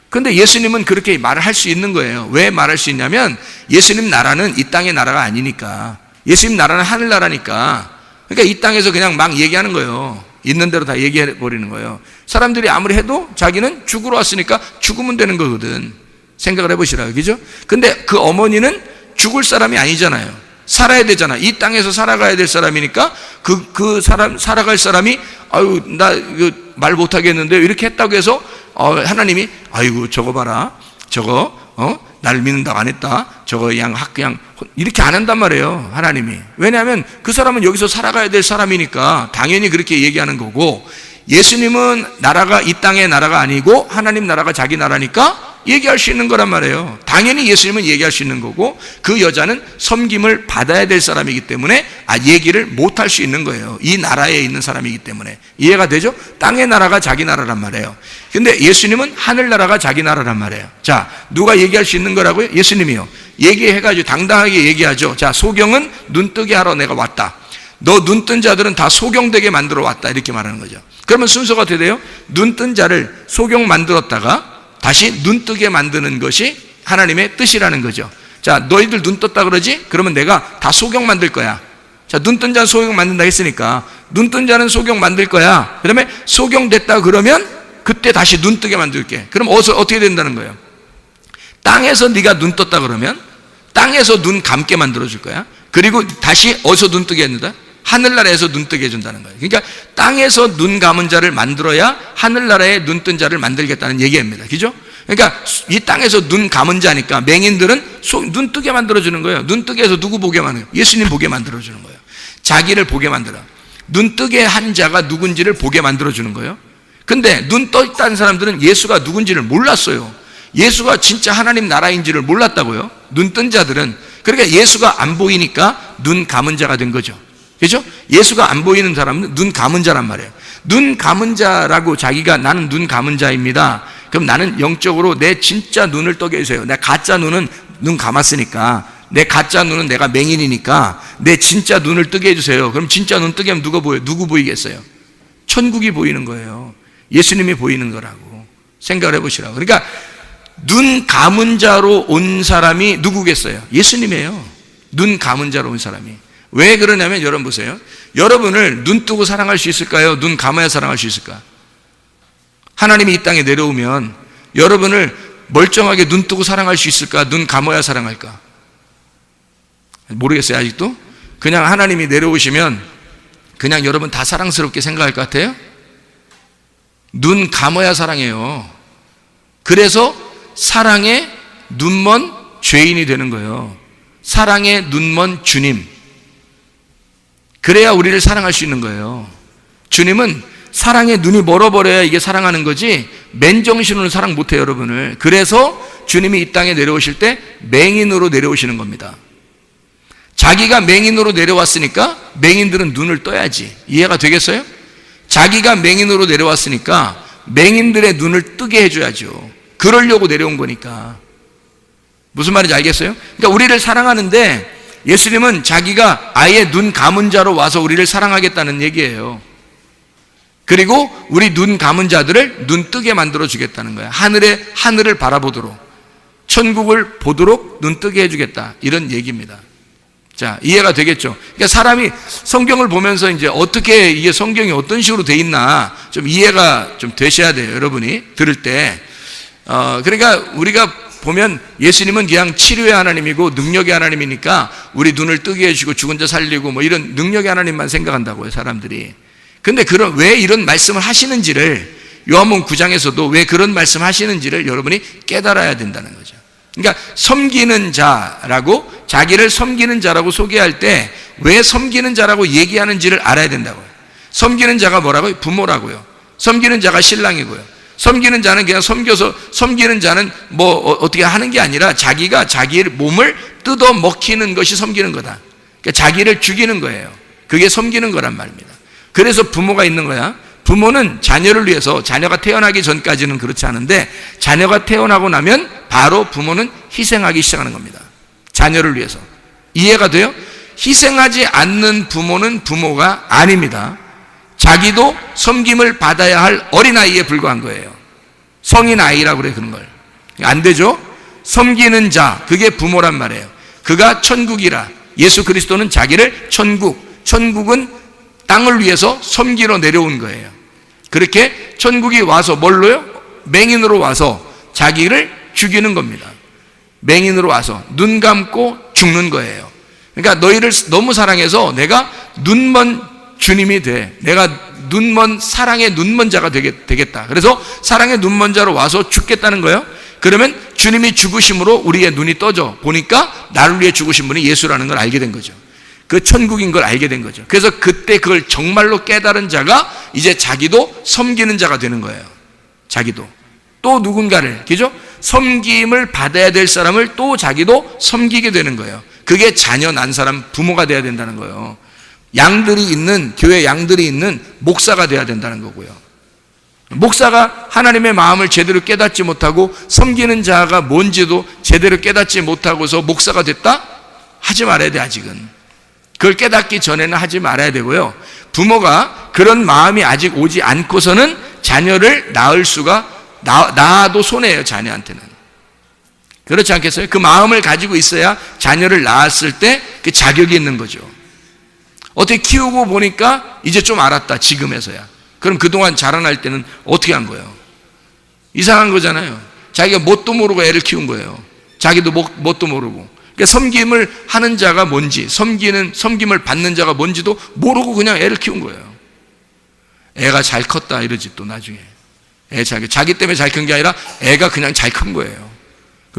근데 예수님은 그렇게 말을 할 수 있는 거예요. 왜 말할 수 있냐면 예수님 나라는 이 땅의 나라가 아니니까. 예수님 나라는 하늘나라니까. 그러니까 이 땅에서 그냥 막 얘기하는 거예요. 있는 대로 다 얘기해 버리는 거예요. 사람들이 아무리 해도 자기는 죽으러 왔으니까 죽으면 되는 거거든. 생각을 해보시라고, 그죠? 근데 그 어머니는 죽을 사람이 아니잖아요. 살아야 되잖아. 이 땅에서 살아가야 될 사람이니까 그 사람, 살아갈 사람이 나 말 못하겠는데 이렇게 했다고 해서 하나님이 저거 봐라, 저거 나를 믿는다고 안 했다, 저거 그냥 이렇게 안 한단 말이에요. 하나님이. 왜냐하면 그 사람은 여기서 살아가야 될 사람이니까 당연히 그렇게 얘기하는 거고, 예수님은 나라가 이 땅의 나라가 아니고 하나님 나라가 자기 나라니까 얘기할 수 있는 거란 말이에요. 당연히 예수님은 얘기할 수 있는 거고, 그 여자는 섬김을 받아야 될 사람이기 때문에 얘기를 못 할 수 있는 거예요. 이 나라에 있는 사람이기 때문에. 이해가 되죠? 땅의 나라가 자기 나라란 말이에요. 근데 예수님은 하늘나라가 자기 나라란 말이에요. 자, 누가 얘기할 수 있는 거라고요? 예수님이요. 얘기해가지고 당당하게 얘기하죠. 자, 소경은 눈뜨게 하러 내가 왔다. 너 눈뜬 자들은 다 소경되게 만들어 왔다. 이렇게 말하는 거죠. 그러면 순서가 어떻게 돼요? 눈뜬 자를 소경 만들었다가 다시 눈 뜨게 만드는 것이 하나님의 뜻이라는 거죠. 자, 너희들 눈 떴다 그러지? 그러면 내가 다 소경 만들 거야. 자, 눈 뜬 자는 소경 만든다 했으니까 눈 뜬 자는 소경 만들 거야. 그다음에 소경 됐다 그러면 그때 다시 눈 뜨게 만들게. 그럼 어떻게 된다는 거예요? 땅에서 네가 눈 떴다 그러면 땅에서 눈 감게 만들어 줄 거야. 그리고 다시 어디서 눈 뜨게 했는다? 하늘나라에서 눈 뜨게 해준다는 거예요. 그러니까 땅에서 눈 감은 자를 만들어야 하늘나라에 눈 뜬 자를 만들겠다는 얘기입니다. 그죠? 그러니까 이 땅에서 눈 감은 자니까 맹인들은 눈 뜨게 만들어주는 거예요. 눈 뜨게 해서 누구 보게 만들어요? 예수님 보게 만들어주는 거예요. 자기를 보게 만들어. 눈 뜨게 한 자가 누군지를 보게 만들어주는 거예요. 근데 눈 떠 있다는 사람들은 예수가 누군지를 몰랐어요. 예수가 진짜 하나님 나라인지를 몰랐다고요. 눈 뜬 자들은. 그러니까 예수가 안 보이니까 눈 감은 자가 된 거죠. 그죠? 예수가 안 보이는 사람은 눈 감은 자란 말이에요. 눈 감은 자라고 자기가 나는 눈 감은 자입니다. 그럼 나는 영적으로 내 진짜 눈을 뜨게 해주세요. 내 가짜 눈은 눈 감았으니까, 내 가짜 눈은 내가 맹인이니까 내 진짜 눈을 뜨게 해주세요. 그럼 진짜 눈 뜨게 하면 누가 보여요? 누구 보이겠어요? 천국이 보이는 거예요. 예수님이 보이는 거라고 생각을 해보시라고. 그러니까 눈 감은 자로 온 사람이 누구겠어요? 예수님이에요. 눈 감은 자로 온 사람이. 왜 그러냐면 여러분 보세요. 여러분을 눈 뜨고 사랑할 수 있을까요? 눈 감아야 사랑할 수 있을까? 하나님이 이 땅에 내려오면 여러분을 멀쩡하게 눈 뜨고 사랑할 수 있을까? 눈 감아야 사랑할까? 모르겠어요. 아직도? 그냥 하나님이 내려오시면 그냥 여러분 다 사랑스럽게 생각할 것 같아요? 눈 감아야 사랑해요. 그래서 사랑의 눈먼 죄인이 되는 거예요. 사랑의 눈먼 주님. 그래야 우리를 사랑할 수 있는 거예요. 주님은 사랑의 눈이 멀어버려야 이게 사랑하는 거지 맨정신으로 사랑 못해요, 여러분을. 그래서 주님이 이 땅에 내려오실 때 맹인으로 내려오시는 겁니다. 자기가 맹인으로 내려왔으니까 맹인들은 눈을 떠야지. 이해가 되겠어요? 자기가 맹인으로 내려왔으니까 맹인들의 눈을 뜨게 해줘야죠. 그러려고 내려온 거니까. 무슨 말인지 알겠어요? 그러니까 우리를 사랑하는데 예수님은 자기가 아예 눈 감은 자로 와서 우리를 사랑하겠다는 얘기예요. 그리고 우리 눈 감은 자들을 눈 뜨게 만들어 주겠다는 거야. 하늘을 바라보도록, 천국을 보도록 눈 뜨게 해주겠다, 이런 얘기입니다. 자, 이해가 되겠죠? 그러니까 사람이 성경을 보면서 이제 어떻게 이게 성경이 어떤 식으로 돼 있나 좀 이해가 좀 되셔야 돼요, 여러분이 들을 때. 그러니까 우리가 보면 예수님은 그냥 치료의 하나님이고 능력의 하나님이니까 우리 눈을 뜨게 해주고 죽은 자 살리고 뭐 이런 능력의 하나님만 생각한다고요, 사람들이. 근데 왜 이런 말씀을 하시는지를, 요한복음 9장에서도 왜 그런 말씀 하시는지를 여러분이 깨달아야 된다는 거죠. 그러니까 섬기는 자라고, 자기를 섬기는 자라고 소개할 때 왜 섬기는 자라고 얘기하는지를 알아야 된다고요. 섬기는 자가 뭐라고요? 부모라고요. 섬기는 자가 신랑이고요. 섬기는 자는 그냥 섬겨서, 섬기는 자는 뭐 어떻게 하는 게 아니라 자기가 자기의 몸을 뜯어 먹히는 것이 섬기는 거다. 그러니까 자기를 죽이는 거예요. 그게 섬기는 거란 말입니다. 그래서 부모가 있는 거야. 부모는 자녀를 위해서, 자녀가 태어나기 전까지는 그렇지 않은데 자녀가 태어나고 나면 바로 부모는 희생하기 시작하는 겁니다. 자녀를 위해서. 이해가 돼요? 희생하지 않는 부모는 부모가 아닙니다. 자기도 섬김을 받아야 할 어린아이에 불과한 거예요. 성인아이라고 그래, 그런 걸. 안 되죠? 섬기는 자, 그게 부모란 말이에요. 그가 천국이라. 예수 그리스도는 자기를 천국은 땅을 위해서 섬기러 내려온 거예요. 그렇게 천국이 와서 뭘로요? 맹인으로 와서 자기를 죽이는 겁니다. 맹인으로 와서 눈 감고 죽는 거예요. 그러니까 너희를 너무 사랑해서 내가 눈먼 주님이 돼. 내가 사랑의 눈먼 자가 되겠다. 그래서 사랑의 눈먼 자로 와서 죽겠다는 거예요. 그러면 주님이 죽으심으로 우리의 눈이 떠져 보니까 나를 위해 죽으신 분이 예수라는 걸 알게 된 거죠. 그 천국인 걸 알게 된 거죠. 그래서 그때 그걸 정말로 깨달은 자가 이제 자기도 섬기는 자가 되는 거예요. 자기도. 또 누군가를, 그죠? 섬김을 받아야 될 사람을 또 자기도 섬기게 되는 거예요. 그게 자녀 난 사람 부모가 돼야 된다는 거예요. 교회 양들이 있는 목사가 돼야 된다는 거고요. 목사가 하나님의 마음을 제대로 깨닫지 못하고 섬기는 자가 뭔지도 제대로 깨닫지 못하고서 목사가 됐다? 하지 말아야 돼, 아직은. 그걸 깨닫기 전에는 하지 말아야 되고요. 부모가 그런 마음이 아직 오지 않고서는 자녀를 낳아도 손해예요, 자녀한테는. 그렇지 않겠어요? 그 마음을 가지고 있어야 자녀를 낳았을 때 그 자격이 있는 거죠. 어떻게 키우고 보니까 이제 좀 알았다, 지금에서야. 그럼 그동안 자라날 때는 어떻게 한 거예요? 이상한 거잖아요. 자기가 뭣도 모르고 애를 키운 거예요. 자기도 뭣도 모르고. 그러니까 섬김을 하는 자가 뭔지, 섬김을 받는 자가 뭔지도 모르고 그냥 애를 키운 거예요. 애가 잘 컸다 이러지 또 나중에. 자기 때문에 잘 큰 게 아니라 애가 그냥 잘 큰 거예요.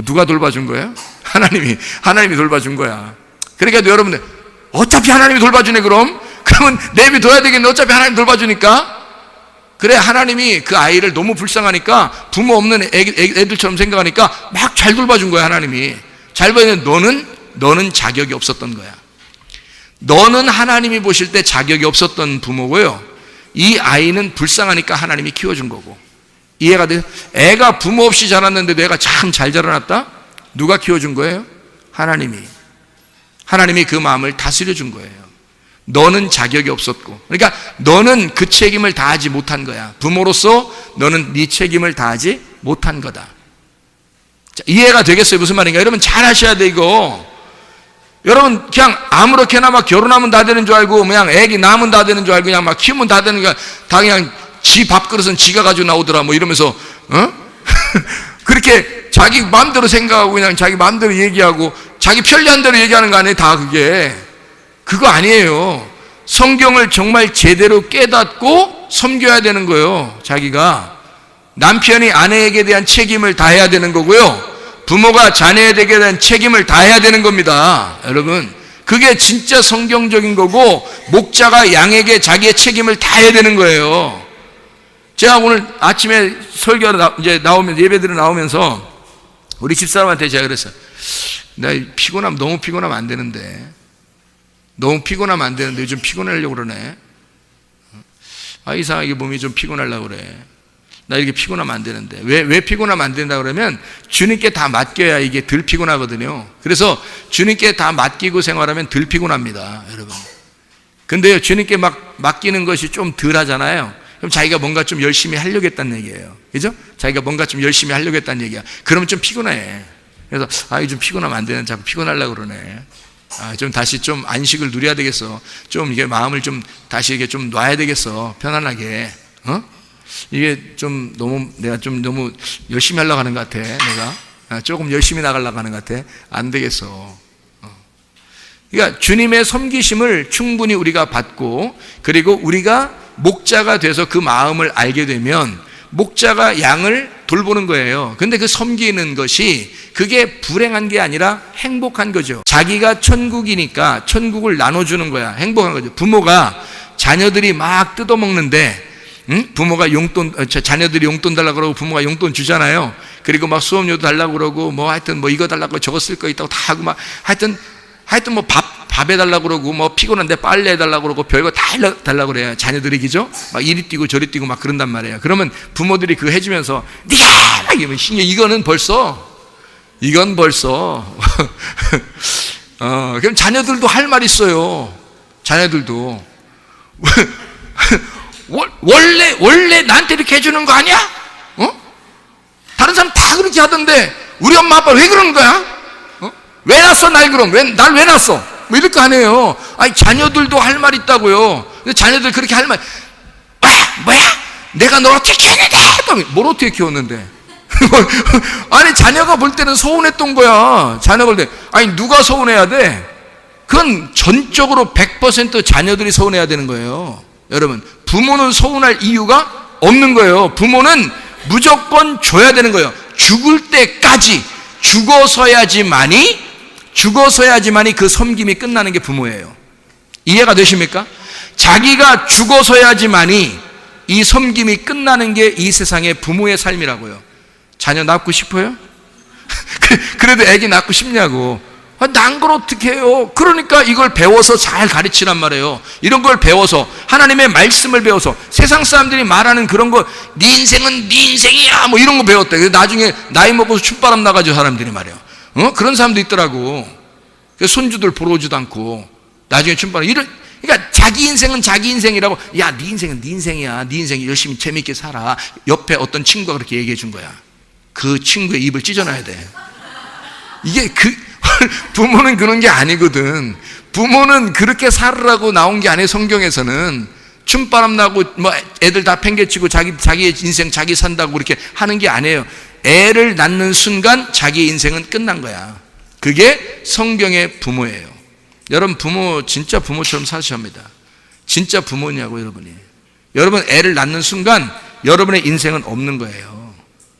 누가 돌봐준 거예요? 하나님이 돌봐준 거야. 그러니까 여러분들, 어차피 하나님이 돌봐주네, 그러면 내비둬야 되겠네. 어차피 하나님 돌봐주니까. 그래, 하나님이 그 아이를 너무 불쌍하니까 부모 없는 애들처럼 생각하니까 막 잘 돌봐준 거야, 하나님이. 잘 봐야는 너는 자격이 없었던 거야. 너는 하나님이 보실 때 자격이 없었던 부모고요. 이 아이는 불쌍하니까 하나님이 키워준 거고. 이해가 돼요? 애가 부모 없이 자랐는데도 애가 참 잘 자라났다? 누가 키워준 거예요? 하나님이 그 마음을 다스려 준 거예요. 너는 자격이 없었고, 그러니까 너는 그 책임을 다하지 못한 거야. 부모로서 너는 네 책임을 다하지 못한 거다. 자, 이해가 되겠어요? 무슨 말인가? 여러분 잘 하셔야 돼 이거. 여러분 그냥 아무렇게나 막 결혼하면 다 되는 줄 알고, 그냥 애기 낳으면 다 되는 줄 알고, 그냥 막 키우면 다 되는 거야. 다 그냥 지 밥그릇은 지가 가지고 나오더라 뭐 이러면서 그렇게 자기 마음대로 생각하고 그냥 자기 마음대로 얘기하고 자기 편리한 대로 얘기하는 거 아니에요? 다 그거 아니에요. 성경을 정말 제대로 깨닫고 섬겨야 되는 거예요. 자기가 남편이 아내에게 대한 책임을 다해야 되는 거고요, 부모가 자녀에게 대한 책임을 다해야 되는 겁니다. 여러분 그게 진짜 성경적인 거고, 목자가 양에게 자기의 책임을 다해야 되는 거예요. 제가 오늘 아침에 설교하러 이제 나오면서, 예배드려 나오면서 우리 집사람한테 제가 그랬어요. 나 피곤하면, 너무 피곤하면 안 되는데, 요즘 피곤하려고 그러네. 이상하게 몸이 좀 피곤하려고 그래. 나 이렇게 피곤하면 안 되는데. 왜 피곤하면 안 된다 그러면 주님께 다 맡겨야 이게 덜 피곤하거든요. 그래서 주님께 다 맡기고 생활하면 덜 피곤합니다, 여러분. 근데요, 주님께 막 맡기는 것이 좀 덜 하잖아요. 그럼 자기가 뭔가 좀 열심히 하려고 했다는 얘기예요. 그죠? 자기가 뭔가 좀 열심히 하려고 했다는 얘기야. 그러면 좀 피곤해. 그래서 요즘 피곤하면 안 되는, 자꾸 피곤하려고 그러네. 좀 다시 좀 안식을 누려야 되겠어. 좀 이게 마음을 좀 다시 이게 좀 놔야 되겠어. 편안하게. 이게 좀 내가 좀 너무 열심히 하려고 하는 것 같아. 내가 조금 열심히 나가려고 하는 것 같아. 안 되겠어. 그러니까 주님의 섬기심을 충분히 우리가 받고, 그리고 우리가 목자가 돼서 그 마음을 알게 되면 목자가 양을 돌보는 거예요. 근데 그 섬기는 것이 그게 불행한 게 아니라 행복한 거죠. 자기가 천국이니까 천국을 나눠주는 거야. 행복한 거죠. 부모가 자녀들이 막 뜯어먹는데, 부모가 자녀들이 용돈 달라고 그러고 부모가 용돈 주잖아요. 그리고 막 수업료도 달라고 그러고, 뭐 하여튼 뭐 이거 달라고 저거 쓸 거 있다고 다 하고 막 하여튼 뭐 밥 해달라고 그러고, 뭐 피곤한데 빨래 해달라고 그러고, 별거 다 달라고 그래요. 자녀들이, 그죠? 막 이리 뛰고 저리 뛰고 막 그런단 말이에요. 그러면 부모들이 그거 해주면서 네가 막 이러면 이건 벌써 그럼 자녀들도 할 말 있어요. 자녀들도 원래 나한테 이렇게 해주는 거 아니야? 다른 사람 다 그렇게 하던데 우리 엄마 아빠 왜 그러는 거야? 왜 낳았어 날? 그럼 날 왜 낳았어? 뭐 이럴 거 아니에요. 자녀들도 할 말 있다고요. 근데 자녀들 그렇게 할 말, 뭐야? 내가 널 어떻게 키웠는데? 뭘 어떻게 키웠는데? 아니 자녀가 볼 때는 서운했던 거야. 자녀가 볼 때, 누가 서운해야 돼? 그건 전적으로 100% 자녀들이 서운해야 되는 거예요. 여러분, 부모는 서운할 이유가 없는 거예요. 부모는 무조건 줘야 되는 거예요. 죽을 때까지 죽어서야지만이 그 섬김이 끝나는 게 부모예요. 이해가 되십니까? 자기가 죽어서야지만이 이 섬김이 끝나는 게 이 세상의 부모의 삶이라고요. 자녀 낳고 싶어요? 그래도 애기 낳고 싶냐고. 난 걸 어떻게 해요? 그러니까 이걸 배워서 잘 가르치란 말이에요. 이런 걸 배워서, 하나님의 말씀을 배워서, 세상 사람들이 말하는 그런 거, 네 인생은 네 인생이야 뭐 이런 거 배웠대. 나중에 나이 먹어서 춥바람 나가지고 사람들이 말이에요. 그런 사람도 있더라고. 손주들 보러 오지도 않고 나중에 춤바람 그러니까 자기 인생은 자기 인생이라고. 야, 네 인생은 네 인생이야. 네 인생 열심히 재밌게 살아. 옆에 어떤 친구가 그렇게 얘기해 준 거야. 그 친구의 입을 찢어놔야 돼. 이게 부모는 그런 게 아니거든. 부모는 그렇게 살으라고 나온 게 아니에요. 성경에서는 춤바람 나고 뭐 애들 다 팽개치고 자기의 인생 자기 산다고 그렇게 하는 게 아니에요. 애를 낳는 순간 자기의 인생은 끝난 거야. 그게 성경의 부모예요. 여러분, 부모 진짜 부모처럼 사셔야 합니다. 진짜 부모냐고 여러분이. 여러분 애를 낳는 순간 여러분의 인생은 없는 거예요.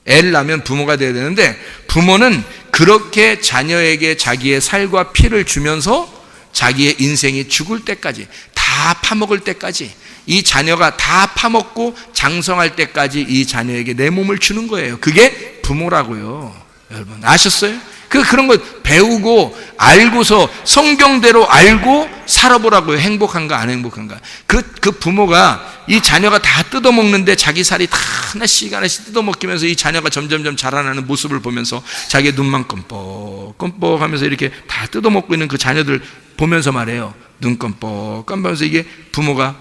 애를 낳으면 부모가 돼야 되는데, 부모는 그렇게 자녀에게 자기의 살과 피를 주면서 자기의 인생이 죽을 때까지, 다 파먹을 때까지, 이 자녀가 다 파먹고 장성할 때까지 이 자녀에게 내 몸을 주는 거예요. 그게 부모라고요. 여러분 아셨어요? 그런 거 배우고 알고서 성경대로 알고 살아보라고요. 행복한가 안 행복한가. 그 부모가 이 자녀가 다 뜯어먹는데 자기 살이 다 하나씩 뜯어먹기면서 이 자녀가 점점점 자라나는 모습을 보면서 자기의 눈만 껌뻑 하면서 이렇게 다 뜯어먹고 있는 그 자녀들 보면서 말해요. 눈 껌뻑 하면서 이게 부모가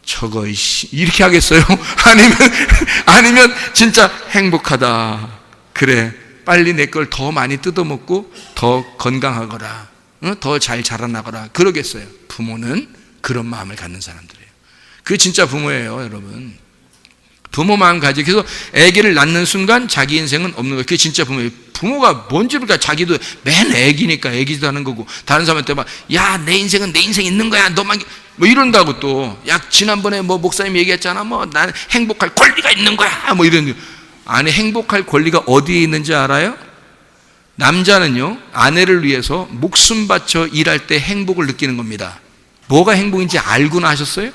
저거 이렇게 하겠어요? 아니면 진짜 행복하다. 그래, 빨리 내 걸 더 많이 뜯어먹고 더 건강하거라, 더 잘 자라나거라 그러겠어요? 부모는 그런 마음을 갖는 사람들이에요. 그게 진짜 부모예요, 여러분. 부모 마음 가지고 그래서 아기를 낳는 순간 자기 인생은 없는 거예요. 그게 진짜 부모예요. 부모가 뭔지 모르니까 자기도 맨 아기니까 아기도 하는 거고, 다른 사람한테 막 야 내 인생은 내 인생 있는 거야 너만 뭐 이런다고 또 야 지난번에 뭐 목사님 얘기했잖아 뭐 난 행복할 권리가 있는 거야 뭐 이런. 아니, 행복할 권리가 어디에 있는지 알아요? 남자는요 아내를 위해서 목숨 바쳐 일할 때 행복을 느끼는 겁니다. 뭐가 행복인지 알고나 하셨어요?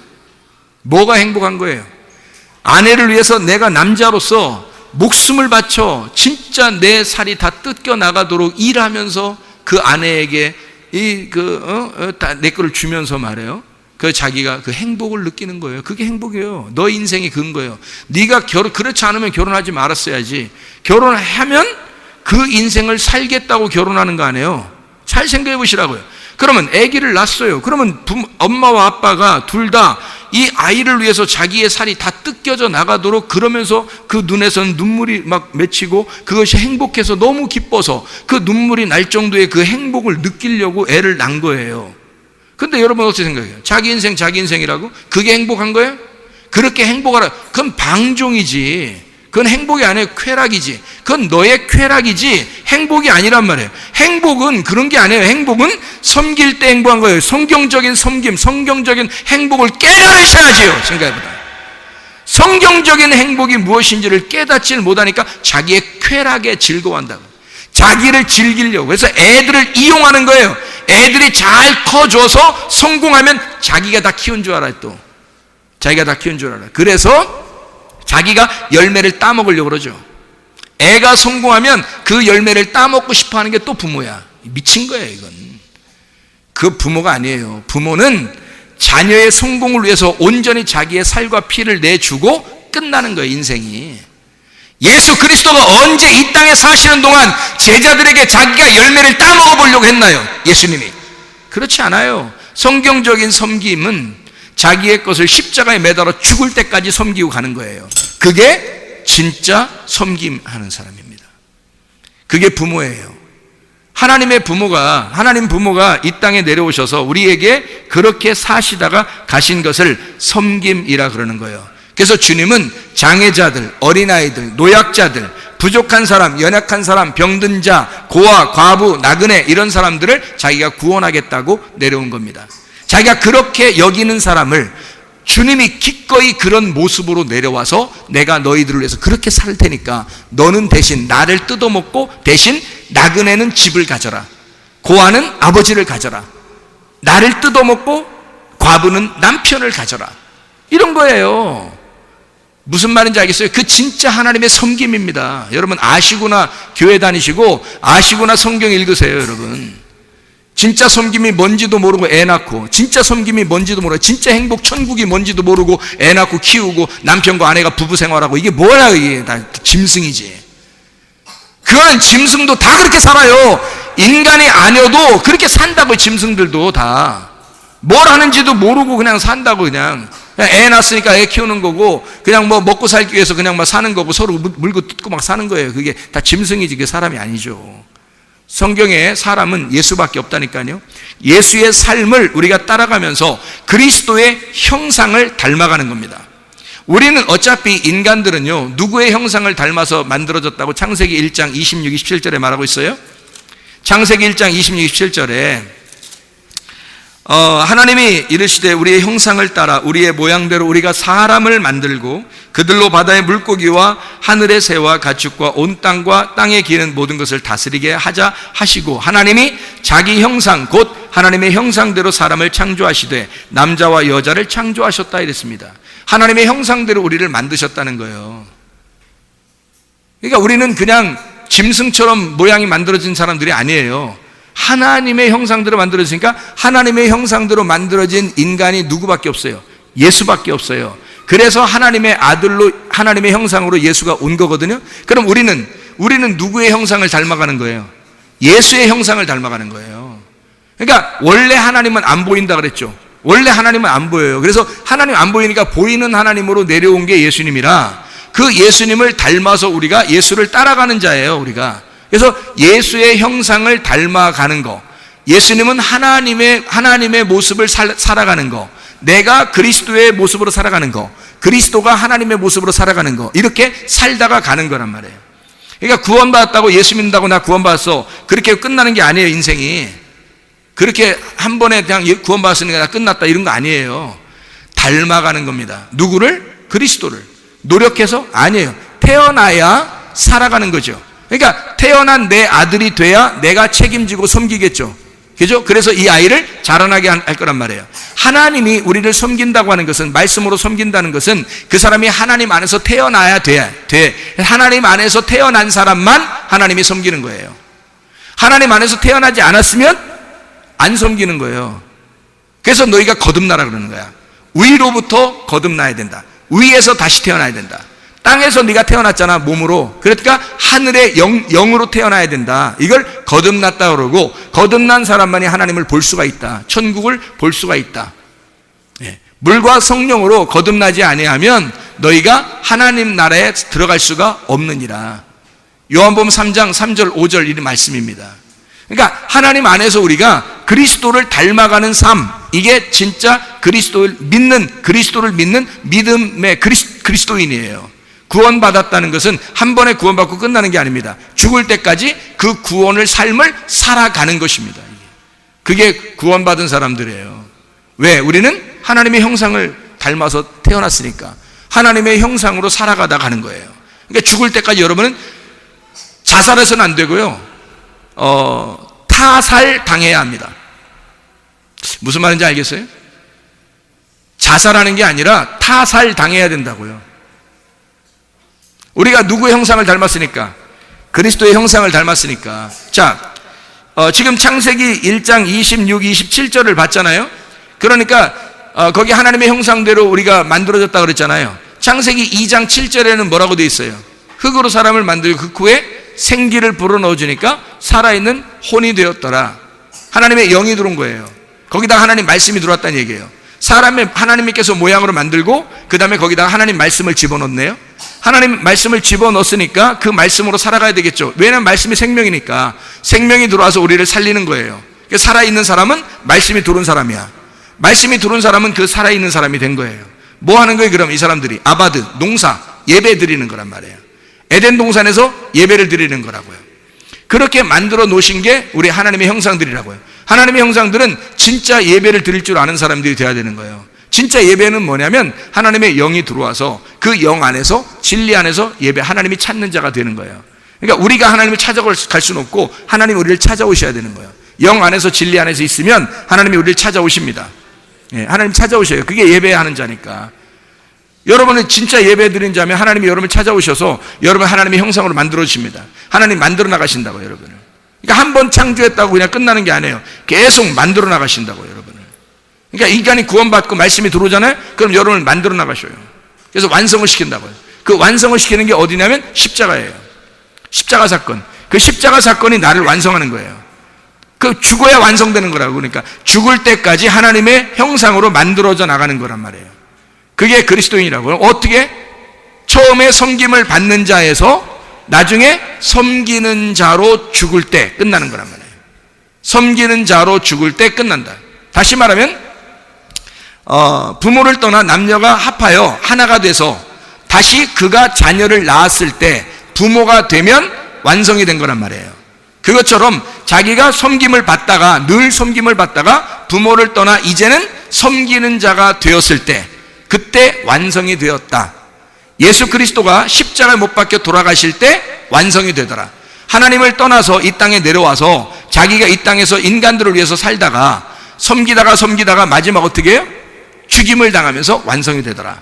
뭐가 행복한 거예요? 아내를 위해서 내가 남자로서 목숨을 바쳐 진짜 내 살이 다 뜯겨 나가도록 일하면서 그 아내에게 내 거를 주면서 말해요. 그 자기가 그 행복을 느끼는 거예요. 그게 행복이에요. 너 인생이 그런 거예요. 네가 그렇지 않으면 결혼하지 말았어야지. 결혼하면 그 인생을 살겠다고 결혼하는 거 아니에요. 잘 생각해 보시라고요. 그러면 아기를 낳았어요. 그러면 엄마와 아빠가 둘 다 이 아이를 위해서 자기의 살이 다 뜯겨져 나가도록 그러면서 그 눈에서는 눈물이 막 맺히고 그것이 행복해서 너무 기뻐서 그 눈물이 날 정도의 그 행복을 느끼려고 애를 낳은 거예요. 근데 여러분 어떻게 생각해요? 자기 인생이라고? 그게 행복한 거예요? 그렇게 행복하라. 그건 방종이지. 그건 행복이 아니에요. 쾌락이지. 그건 너의 쾌락이지 행복이 아니란 말이에요. 행복은 그런 게 아니에요. 행복은 섬길 때 행복한 거예요. 성경적인 섬김, 성경적인 행복을 깨달으셔야지요. 생각해보다. 성경적인 행복이 무엇인지를 깨닫지를 못하니까 자기의 쾌락에 즐거워한다고. 자기를 즐기려고. 그래서 애들을 이용하는 거예요. 애들이 잘 커줘서 성공하면 자기가 다 키운 줄 알아요. 또 자기가 다 키운 줄 알아요. 그래서 자기가 열매를 따먹으려고 그러죠. 애가 성공하면 그 열매를 따먹고 싶어 하는 게 또 부모야. 미친 거예요, 이건. 그 부모가 아니에요. 부모는 자녀의 성공을 위해서 온전히 자기의 살과 피를 내주고 끝나는 거예요, 인생이. 예수 그리스도가 언제 이 땅에 사시는 동안 제자들에게 자기가 열매를 따먹어 보려고 했나요? 예수님이. 그렇지 않아요. 성경적인 섬김은 자기의 것을 십자가에 매달아 죽을 때까지 섬기고 가는 거예요. 그게 진짜 섬김하는 사람입니다. 그게 부모예요. 하나님 부모가 이 땅에 내려오셔서 우리에게 그렇게 사시다가 가신 것을 섬김이라 그러는 거예요. 그래서 주님은 장애자들, 어린아이들, 노약자들, 부족한 사람, 연약한 사람, 병든 자, 고아, 과부, 나그네 이런 사람들을 자기가 구원하겠다고 내려온 겁니다. 자기가 그렇게 여기는 사람을 주님이 기꺼이 그런 모습으로 내려와서 내가 너희들을 위해서 그렇게 살 테니까 너는 대신 나를 뜯어먹고 대신 나그네는 집을 가져라, 고아는 아버지를 가져라, 나를 뜯어먹고 과부는 남편을 가져라, 이런 거예요. 무슨 말인지 알겠어요? 그 진짜 하나님의 섬김입니다. 여러분 아시구나, 교회 다니시고 아시구나, 성경 읽으세요. 여러분 진짜 섬김이 뭔지도 모르고 애 낳고, 진짜 섬김이 뭔지도 모르고, 진짜 행복 천국이 뭔지도 모르고 애 낳고 키우고 남편과 아내가 부부 생활하고, 이게 뭐야? 이게 다 짐승이지. 그거는 짐승도 다 그렇게 살아요. 인간이 아니어도 그렇게 산다고. 짐승들도 다 뭘 하는지도 모르고 그냥 산다고. 그냥 애 낳았으니까 애 키우는 거고, 그냥 뭐 먹고 살기 위해서 그냥 막 사는 거고, 서로 물고 뜯고 막 사는 거예요. 그게 다 짐승이지, 그게 사람이 아니죠. 성경에 사람은 예수밖에 없다니까요. 예수의 삶을 우리가 따라가면서 그리스도의 형상을 닮아가는 겁니다. 우리는 어차피 인간들은요, 누구의 형상을 닮아서 만들어졌다고 창세기 1장 26, 27절에 말하고 있어요. 창세기 1장 26, 27절에 하나님이 이르시되 우리의 형상을 따라 우리의 모양대로 우리가 사람을 만들고 그들로 바다의 물고기와 하늘의 새와 가축과 온 땅과 땅에 기는 모든 것을 다스리게 하자 하시고, 하나님이 자기 형상 곧 하나님의 형상대로 사람을 창조하시되 남자와 여자를 창조하셨다 이랬습니다. 하나님의 형상대로 우리를 만드셨다는 거예요. 그러니까 우리는 그냥 짐승처럼 모양이 만들어진 사람들이 아니에요. 하나님의 형상대로 만들어지니까 하나님의 형상대로 만들어진 인간이 누구밖에 없어요? 예수밖에 없어요. 그래서 하나님의 아들로, 하나님의 형상으로 예수가 온 거거든요. 그럼 우리는 누구의 형상을 닮아가는 거예요? 예수의 형상을 닮아가는 거예요. 그러니까 원래 하나님은 안 보인다 그랬죠. 원래 하나님은 안 보여요. 그래서 하나님 안 보이니까 보이는 하나님으로 내려온 게 예수님이라, 그 예수님을 닮아서 우리가 예수를 따라가는 자예요, 우리가. 그래서 예수의 형상을 닮아가는 거, 예수님은 하나님의 모습을 살아가는 거, 내가 그리스도의 모습으로 살아가는 거, 그리스도가 하나님의 모습으로 살아가는 거, 이렇게 살다가 가는 거란 말이에요. 그러니까 구원받았다고, 예수 믿는다고 나 구원받았어, 그렇게 끝나는 게 아니에요. 인생이 그렇게 한 번에 그냥 구원받았으니까 나 끝났다, 이런 거 아니에요. 닮아가는 겁니다. 누구를? 그리스도를. 노력해서? 아니에요. 태어나야 살아가는 거죠. 그러니까 태어난 내 아들이 돼야 내가 책임지고 섬기겠죠. 그죠? 그래서 이 아이를 자라나게 할 거란 말이에요. 하나님이 우리를 섬긴다고 하는 것은, 말씀으로 섬긴다는 것은 그 사람이 하나님 안에서 태어나야 돼. 하나님 안에서 태어난 사람만 하나님이 섬기는 거예요. 하나님 안에서 태어나지 않았으면 안 섬기는 거예요. 그래서 너희가 거듭나라 그러는 거야. 위로부터 거듭나야 된다. 위에서 다시 태어나야 된다. 땅에서 네가 태어났잖아, 몸으로. 그러니까 하늘의 영으로 태어나야 된다. 이걸 거듭났다 그러고, 거듭난 사람만이 하나님을 볼 수가 있다. 천국을 볼 수가 있다. 물과 성령으로 거듭나지 아니하면 너희가 하나님 나라에 들어갈 수가 없느니라. 요한복음 3장 3절 5절 이 말씀입니다. 그러니까 하나님 안에서 우리가 그리스도를 닮아가는 삶, 이게 진짜 그리스도를 믿는 믿음의 그리스도인이에요. 구원받았다는 것은 한 번에 구원받고 끝나는 게 아닙니다. 죽을 때까지 그 구원을, 삶을 살아가는 것입니다. 그게 구원받은 사람들이에요. 왜? 우리는 하나님의 형상을 닮아서 태어났으니까 하나님의 형상으로 살아가다 가는 거예요. 그러니까 죽을 때까지 여러분은 자살해서는 안 되고요, 타살 당해야 합니다. 무슨 말인지 알겠어요? 자살하는 게 아니라 타살 당해야 된다고요. 우리가 누구의 형상을 닮았으니까? 그리스도의 형상을 닮았으니까. 자, 지금 창세기 1장 26, 27절을 봤잖아요. 그러니까 거기 하나님의 형상대로 우리가 만들어졌다 그랬잖아요. 창세기 2장 7절에는 뭐라고 되어 있어요? 흙으로 사람을 만들고 그 후에 생기를 불어넣어 주니까 살아있는 혼이 되었더라. 하나님의 영이 들어온 거예요. 거기다 하나님 말씀이 들어왔다는 얘기예요. 사람의 하나님께서 모양으로 만들고 그 다음에 거기다 하나님 말씀을 집어넣네요. 하나님 말씀을 집어넣었으니까 그 말씀으로 살아가야 되겠죠. 왜냐하면 말씀이 생명이니까. 생명이 들어와서 우리를 살리는 거예요. 살아있는 사람은 말씀이 들어온 사람이야. 말씀이 들어온 사람은 그 살아있는 사람이 된 거예요. 뭐 하는 거예요? 그럼 이 사람들이 아바드, 농사, 예배 드리는 거란 말이에요. 에덴 동산에서 예배를 드리는 거라고요. 그렇게 만들어 놓으신 게 우리 하나님의 형상들이라고요. 하나님의 형상들은 진짜 예배를 드릴 줄 아는 사람들이 돼야 되는 거예요. 진짜 예배는 뭐냐면 하나님의 영이 들어와서 그 영 안에서, 진리 안에서 예배, 하나님이 찾는 자가 되는 거예요. 그러니까 우리가 하나님을 찾아갈 수는 없고 하나님이 우리를 찾아오셔야 되는 거예요. 영 안에서, 진리 안에서 있으면 하나님이 우리를 찾아오십니다. 하나님 찾아오셔요. 그게 예배하는 자니까. 여러분은 진짜 예배 드린 자면 하나님이 여러분을 찾아오셔서 여러분 하나님의 형상으로 만들어 주십니다. 하나님 만들어 나가신다고요, 여러분을. 그러니까 한 번 창조했다고 그냥 끝나는 게 아니에요. 계속 만들어 나가신다고요, 여러분을. 그러니까 인간이 구원받고 말씀이 들어오잖아요. 그럼 여러분을 만들어 나가셔요. 그래서 완성을 시킨다고요. 그 완성을 시키는 게 어디냐면 십자가예요. 십자가 사건. 그 십자가 사건이 나를 완성하는 거예요. 그 죽어야 완성되는 거라고. 그러니까 죽을 때까지 하나님의 형상으로 만들어져 나가는 거란 말이에요. 그게 그리스도인이라고요. 어떻게? 처음에 섬김을 받는 자에서 나중에 섬기는 자로 죽을 때 끝나는 거란 말이에요. 섬기는 자로 죽을 때 끝난다. 다시 말하면 부모를 떠나 남녀가 합하여 하나가 돼서 다시 그가 자녀를 낳았을 때 부모가 되면 완성이 된 거란 말이에요. 그것처럼 자기가 섬김을 받다가, 늘 섬김을 받다가 부모를 떠나 이제는 섬기는 자가 되었을 때, 그때 완성이 되었다. 예수 그리스도가 십자가를 못 박혀 돌아가실 때 완성이 되더라. 하나님을 떠나서 이 땅에 내려와서 자기가 이 땅에서 인간들을 위해서 살다가 섬기다가 마지막 어떻게 해요? 죽임을 당하면서 완성이 되더라.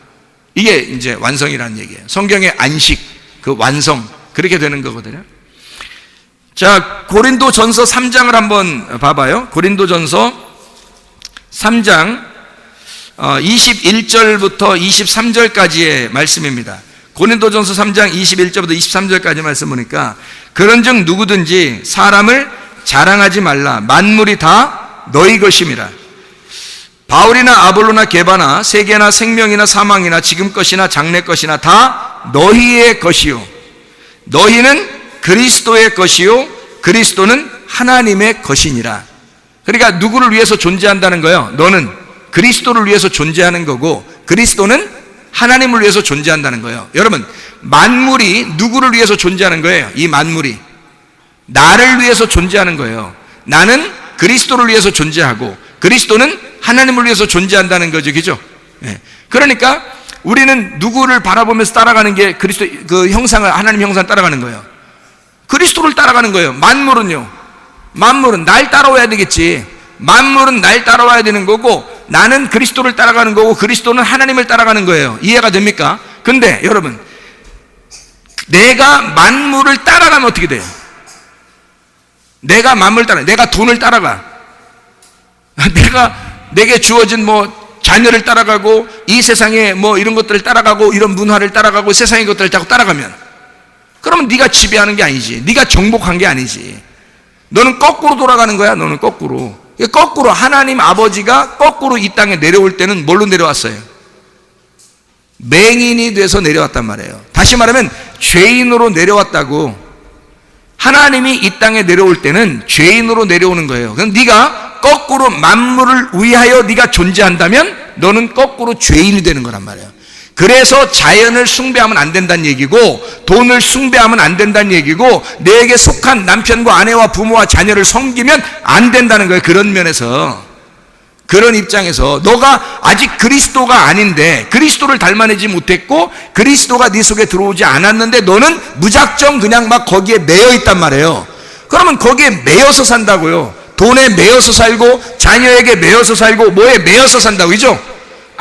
이게 이제 완성이라는 얘기예요. 성경의 안식, 그 완성, 그렇게 되는 거거든요. 자, 고린도전서 3장을 한번 봐봐요. 고린도전서 3장 21절부터 23절까지의 말씀입니다. 고린도전서 3장 21절부터 23절까지 말씀 보니까 그런즉 누구든지 사람을 자랑하지 말라. 만물이 다 너희 것임이라. 바울이나 아볼로나 게바나 세계나 생명이나 사망이나 지금 것이나 장래 것이나 다 너희의 것이요 너희는 그리스도의 것이요 그리스도는 하나님의 것이니라. 그러니까 누구를 위해서 존재한다는 거예요? 너는 그리스도를 위해서 존재하는 거고 그리스도는 하나님을 위해서 존재한다는 거예요. 여러분, 만물이 누구를 위해서 존재하는 거예요? 이 만물이 나를 위해서 존재하는 거예요. 나는 그리스도를 위해서 존재하고 그리스도는 하나님을 위해서 존재한다는 거죠. 그죠? 네. 그러니까 우리는 누구를 바라보면서 따라가는 게 그리스도 그 형상을, 하나님 형상을 따라가는 거예요. 그리스도를 따라가는 거예요. 만물은요, 만물은 날 따라와야 되겠지. 만물은 날 따라와야 되는 거고 나는 그리스도를 따라가는 거고 그리스도는 하나님을 따라가는 거예요. 이해가 됩니까? 근데 여러분, 내가 만물을 따라가면 어떻게 돼요? 내가 만물을 따라, 내가 돈을 따라가, 내게 주어진 자녀를 따라가고 이 세상에 이런 것들을 따라가고 이런 문화를 따라가고 세상의 것들을 자꾸 따라가면 그러면 네가 지배하는 게 아니지. 네가 정복한 게 아니지. 너는 거꾸로 돌아가는 거야. 너는 거꾸로 하나님 아버지가 거꾸로 이 땅에 내려올 때는 뭘로 내려왔어요? 맹인이 돼서 내려왔단 말이에요. 다시 말하면 죄인으로 내려왔다고. 하나님이 이 땅에 내려올 때는 죄인으로 내려오는 거예요. 그럼 네가 거꾸로 만물을 위하여 네가 존재한다면 너는 거꾸로 죄인이 되는 거란 말이에요. 그래서 자연을 숭배하면 안 된다는 얘기고 돈을 숭배하면 안 된다는 얘기고 내게 속한 남편과 아내와 부모와 자녀를 섬기면 안 된다는 거예요. 그런 면에서, 그런 입장에서 너가 아직 그리스도가 아닌데, 그리스도를 닮아내지 못했고 그리스도가 네 속에 들어오지 않았는데 너는 무작정 그냥 막 거기에 매여 있단 말이에요. 그러면 거기에 매여서 산다고요. 돈에 매여서 살고 자녀에게 매여서 살고 뭐에 매여서 산다고, 그죠?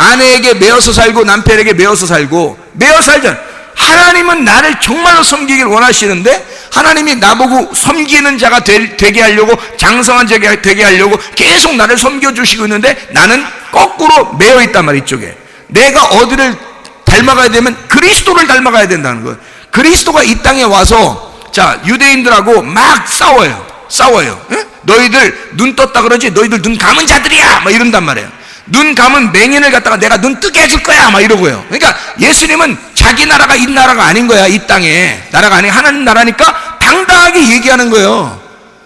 아내에게 매여서 살고 남편에게 매여서 살고 매여 살잖아. 하나님은 나를 정말로 섬기길 원하시는데 하나님이 나보고 섬기는 자가 되게 하려고, 장성한 자가 되게 하려고 계속 나를 섬겨주시고 있는데 나는 거꾸로 매여 있단 말이야. 이쪽에 내가 어디를 닮아가야 되면 그리스도를 닮아가야 된다는 거예요. 그리스도가 이 땅에 와서 자, 유대인들하고 막 싸워요. 에? 너희들 눈 떴다 그러지, 너희들 눈 감은 자들이야 막 이런단 말이에요. 눈 감은 맹인을 갖다가 내가 눈 뜨게 해줄 거야 막 이러고요. 그러니까 예수님은 자기 나라가 이 나라가 아닌 거야. 이 땅에 나라가 아닌 하나님 나라니까 당당하게 얘기하는 거예요.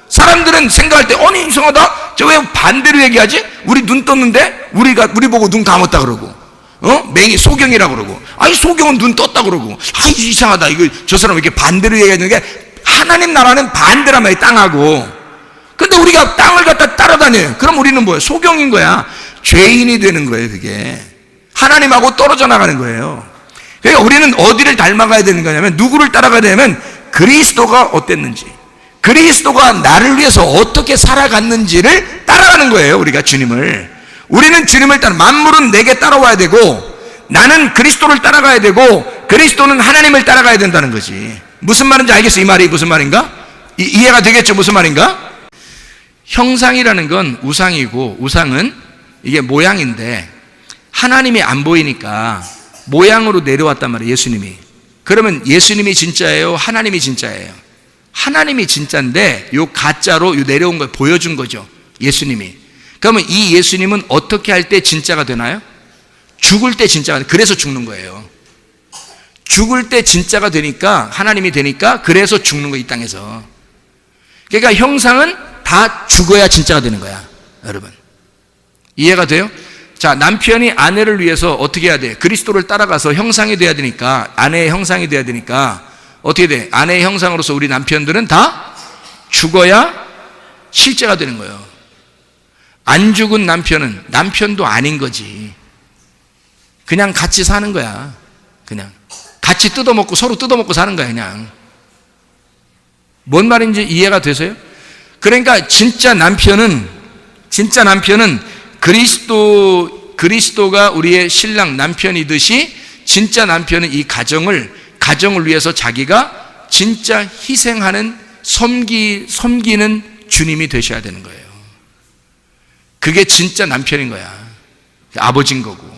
사람들은 생각할 때 아니 이상하다, 저 왜 반대로 얘기하지? 우리 눈 떴는데 우리 보고 눈 감았다 그러고 맹인 소경이라고 그러고, 아니 소경은 눈 떴다 그러고, 아이 이상하다, 이거 저 사람 왜 이렇게 반대로 얘기하는 게, 하나님 나라는 반대란 말이야. 땅하고. 근데 우리가 땅을 갖다 따라다녀요. 그럼 우리는 뭐야? 소경인 거야. 죄인이 되는 거예요. 그게 하나님하고 떨어져 나가는 거예요. 그러니까 우리는 어디를 닮아가야 되는 거냐면, 누구를 따라가야 되냐면 그리스도가 어땠는지, 그리스도가 나를 위해서 어떻게 살아갔는지를 따라가는 거예요. 우리는 주님을 따라, 만물은 내게 따라와야 되고 나는 그리스도를 따라가야 되고 그리스도는 하나님을 따라가야 된다는 거지. 무슨 말인지 알겠어? 이 말이 무슨 말인가? 이해가 되겠죠? 무슨 말인가? 형상이라는 건 우상이고, 우상은 이게 모양인데 하나님이 안 보이니까 모양으로 내려왔단 말이에요. 예수님이. 그러면 예수님이 진짜예요? 하나님이 진짜예요? 하나님이 진짜인데 요 가짜로 요 내려온 걸 보여준 거죠. 예수님이. 그러면 이 예수님은 어떻게 할 때 진짜가 되나요? 죽을 때 진짜가 돼요. 그래서 죽는 거예요. 죽을 때 진짜가 되니까, 하나님이 되니까 그래서 죽는 거예요. 이 땅에서. 그러니까 형상은 다 죽어야 진짜가 되는 거야. 여러분 이해가 돼요? 자, 남편이 아내를 위해서 어떻게 해야 돼? 그리스도를 따라가서 형상이 돼야 되니까, 아내의 형상이 돼야 되니까 어떻게 돼? 아내의 형상으로서 우리 남편들은 다 죽어야 실제가 되는 거예요. 안 죽은 남편은 남편도 아닌 거지. 그냥 같이 사는 거야. 그냥 같이 뜯어먹고 서로 뜯어먹고 사는 거야. 그냥. 뭔 말인지 이해가 되세요? 그러니까 진짜 남편은 그리스도가 우리의 신랑 남편이듯이, 진짜 남편은 이 가정을 위해서 자기가 진짜 희생하는 섬기는 주님이 되셔야 되는 거예요. 그게 진짜 남편인 거야. 아버지인 거고.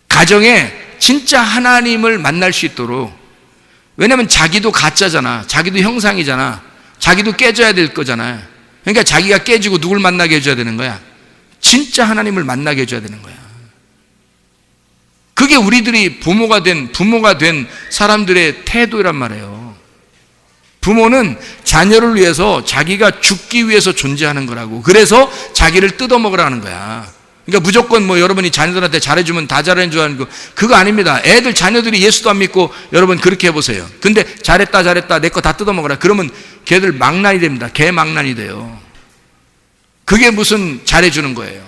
가정에 진짜 하나님을 만날 수 있도록, 왜냐면 자기도 가짜잖아. 자기도 형상이잖아. 자기도 깨져야 될 거잖아. 그러니까 자기가 깨지고 누굴 만나게 해줘야 되는 거야? 진짜 하나님을 만나게 해줘야 되는 거야. 그게 우리들이 부모가 된 사람들의 태도란 말이에요. 부모는 자녀를 위해서 자기가 죽기 위해서 존재하는 거라고. 그래서 자기를 뜯어먹으라는 거야. 그러니까 무조건 여러분이 자녀들한테 잘해주면 다 잘해준 줄 아는 거, 그거 아닙니다. 자녀들이 예수도 안 믿고 여러분 그렇게 해보세요. 근데 잘했다 내 거 다 뜯어먹어라. 그러면 걔들 망난이 됩니다. 개망난이 돼요. 그게 무슨 잘해주는 거예요.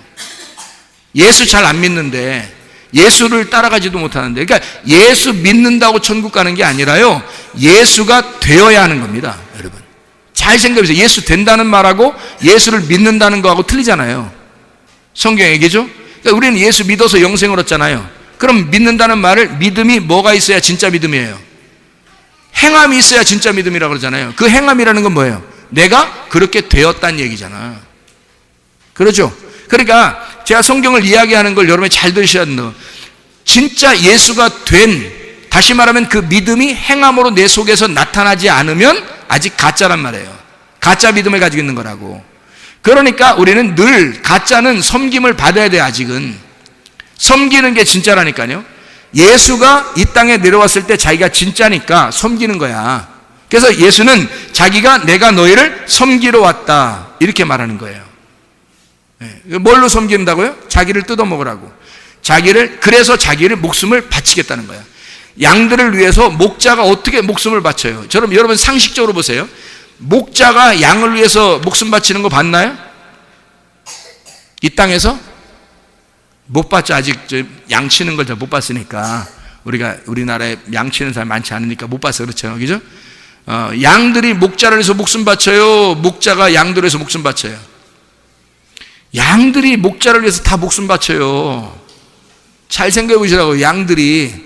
예수 잘 안 믿는데, 예수를 따라가지도 못하는데, 그러니까 예수 믿는다고 천국 가는 게 아니라요, 예수가 되어야 하는 겁니다. 여러분 잘 생각해보세요. 예수 된다는 말하고 예수를 믿는다는 거하고 틀리잖아요. 성경 얘기죠. 그러니까 우리는 예수 믿어서 영생을 얻잖아요. 그럼 믿는다는 말을, 믿음이 뭐가 있어야 진짜 믿음이에요? 행함이 있어야 진짜 믿음이라고 그러잖아요. 그 행함이라는 건 뭐예요? 내가 그렇게 되었다는 얘기잖아. 그렇죠? 그러니까 제가 성경을 이야기하는 걸 여러분이 잘 들으셔야 된다. 진짜 예수가 된, 다시 말하면 그 믿음이 행함으로 내 속에서 나타나지 않으면 아직 가짜란 말이에요. 가짜 믿음을 가지고 있는 거라고. 그러니까 우리는 늘, 가짜는 섬김을 받아야 돼. 아직은 섬기는 게 진짜라니까요. 예수가 이 땅에 내려왔을 때 자기가 진짜니까 섬기는 거야. 그래서 예수는 자기가 내가 너희를 섬기러 왔다 이렇게 말하는 거예요. 뭘로 섬긴다고요? 자기를 뜯어먹으라고. 그래서 자기를 목숨을 바치겠다는 거야. 양들을 위해서 목자가 어떻게 목숨을 바쳐요? 여러분 상식적으로 보세요. 목자가 양을 위해서 목숨 바치는 거 봤나요? 이 땅에서? 못 봤죠. 아직 양 치는 걸 잘 못 봤으니까. 우리나라에 양 치는 사람이 많지 않으니까 못 봤어. 그렇죠? 그죠? 양들이 목자를 위해서 목숨 바쳐요? 목자가 양들을 위해서 목숨 바쳐요? 양들이 목자를 위해서 다 목숨 바쳐요. 잘 생각해 보시라고. 양들이,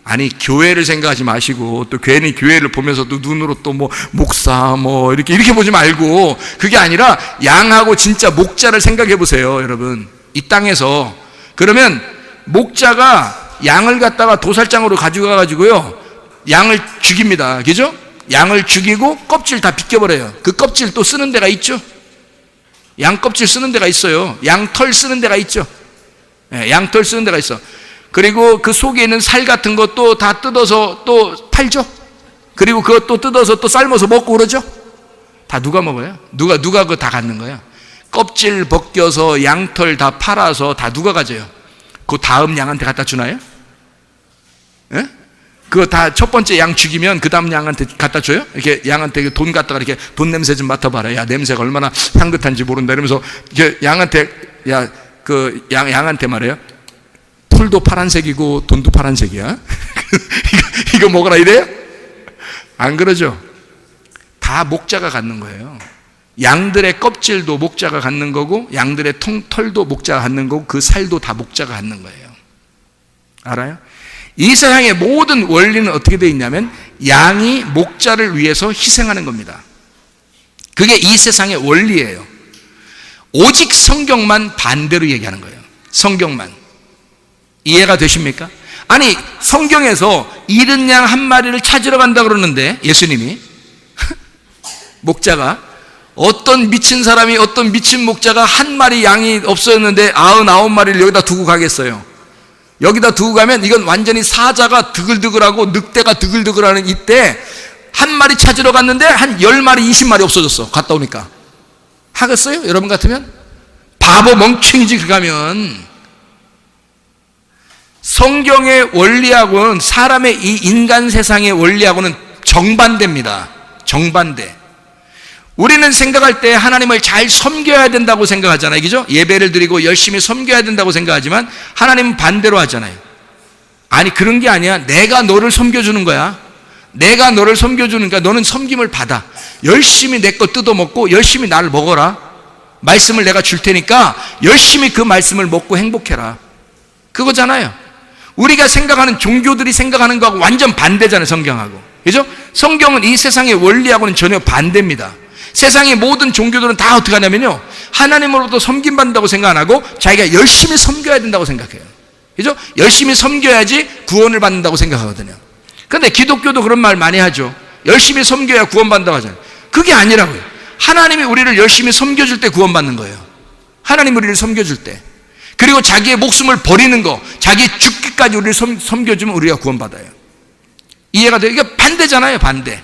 아니 교회를 생각하지 마시고, 또 괜히 교회를 보면서 또 눈으로 또 목사 이렇게 보지 말고, 그게 아니라 양하고 진짜 목자를 생각해 보세요. 여러분 이 땅에서. 그러면 목자가 양을 갖다가 도살장으로 가지고 가가지고요, 양을 죽입니다. 그죠? 양을 죽이고 껍질 다 벗겨버려요. 그 껍질 또 쓰는 데가 있죠. 양 껍질 쓰는 데가 있어요. 양 털 쓰는 데가 있죠. 양털 쓰는 데가 있어. 그리고 그 속에 있는 살 같은 것도 다 뜯어서 또 팔죠. 그리고 그것도 뜯어서 또 삶아서 먹고 그러죠. 다 누가 먹어요? 누가 그거 다 갖는 거야? 껍질 벗겨서 양털 다 팔아서 다 누가 가져요? 그 다음 양한테 갖다 주나요? 예? 그거 다 첫 번째 양 죽이면 그 다음 양한테 갖다 줘요? 이렇게 양한테 돈 갖다가 이렇게 돈 냄새 좀 맡아봐라. 야, 냄새가 얼마나 향긋한지 모른다. 이러면서 이렇게 양한테, 양한테 말해요. 풀도 파란색이고 돈도 파란색이야. 이거 먹어라 이래요? 안 그러죠? 다 목자가 갖는 거예요. 양들의 껍질도 목자가 갖는 거고, 양들의 털도 목자가 갖는 거고, 그 살도 다 목자가 갖는 거예요. 알아요? 이 세상의 모든 원리는 어떻게 되어 있냐면, 양이 목자를 위해서 희생하는 겁니다. 그게 이 세상의 원리예요. 오직 성경만 반대로 얘기하는 거예요. 성경만. 이해가 되십니까? 아니, 성경에서 잃은 양 한 마리를 찾으러 간다 그러는데, 예수님이 목자가, 어떤 미친 사람이, 어떤 미친 목자가 한 마리 양이 없어졌는데 99마리를 여기다 두고 가겠어요? 여기다 두고 가면 이건 완전히 사자가 드글드글하고 늑대가 드글드글하는 이때 한 마리 찾으러 갔는데 한 10마리 20마리 없어졌어. 갔다 오니까 하겠어요? 여러분 같으면? 바보 멍청이지. 그가면 성경의 원리하고는, 사람의 이 인간 세상의 원리하고는 정반대입니다. 정반대. 우리는 생각할 때 하나님을 잘 섬겨야 된다고 생각하잖아요. 그죠? 예배를 드리고 열심히 섬겨야 된다고 생각하지만 하나님은 반대로 하잖아요. 아니, 그런 게 아니야. 내가 너를 섬겨주는 거야. 내가 너를 섬겨주니까 너는 섬김을 받아. 열심히 내 거 뜯어먹고 열심히 나를 먹어라. 말씀을 내가 줄 테니까 열심히 그 말씀을 먹고 행복해라. 그거잖아요. 우리가 생각하는, 종교들이 생각하는 거하고 완전 반대잖아요. 성경하고. 그죠? 성경은 이 세상의 원리하고는 전혀 반대입니다. 세상의 모든 종교들은 다 어떻게 하냐면요, 하나님으로부터 섬김받는다고 생각 안 하고 자기가 열심히 섬겨야 된다고 생각해요. 그죠? 열심히 섬겨야지 구원을 받는다고 생각하거든요. 그런데 기독교도 그런 말 많이 하죠. 열심히 섬겨야 구원받는다고 하잖아요. 그게 아니라고요. 하나님이 우리를 열심히 섬겨줄 때 구원받는 거예요. 하나님 우리를 섬겨줄 때. 그리고 자기의 목숨을 버리는 거, 자기 죽기까지 우리를 섬겨주면 우리가 구원받아요. 이해가 돼요? 이게 반대잖아요, 반대.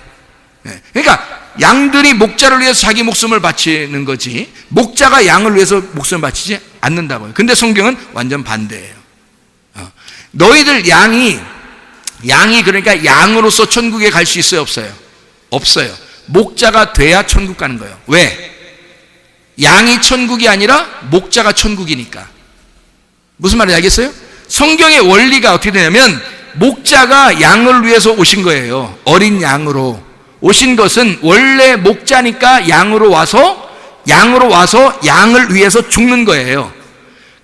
그러니까 양들이 목자를 위해서 자기 목숨을 바치는 거지, 목자가 양을 위해서 목숨을 바치지 않는다고요. 근데 성경은 완전 반대예요. 너희들 양이 그러니까 양으로서 천국에 갈 수 있어요, 없어요? 없어요. 목자가 돼야 천국 가는 거예요. 왜? 양이 천국이 아니라 목자가 천국이니까. 무슨 말인지 알겠어요? 성경의 원리가 어떻게 되냐면, 목자가 양을 위해서 오신 거예요. 어린 양으로 오신 것은 원래 목자니까 양으로 와서 양을 위해서 죽는 거예요.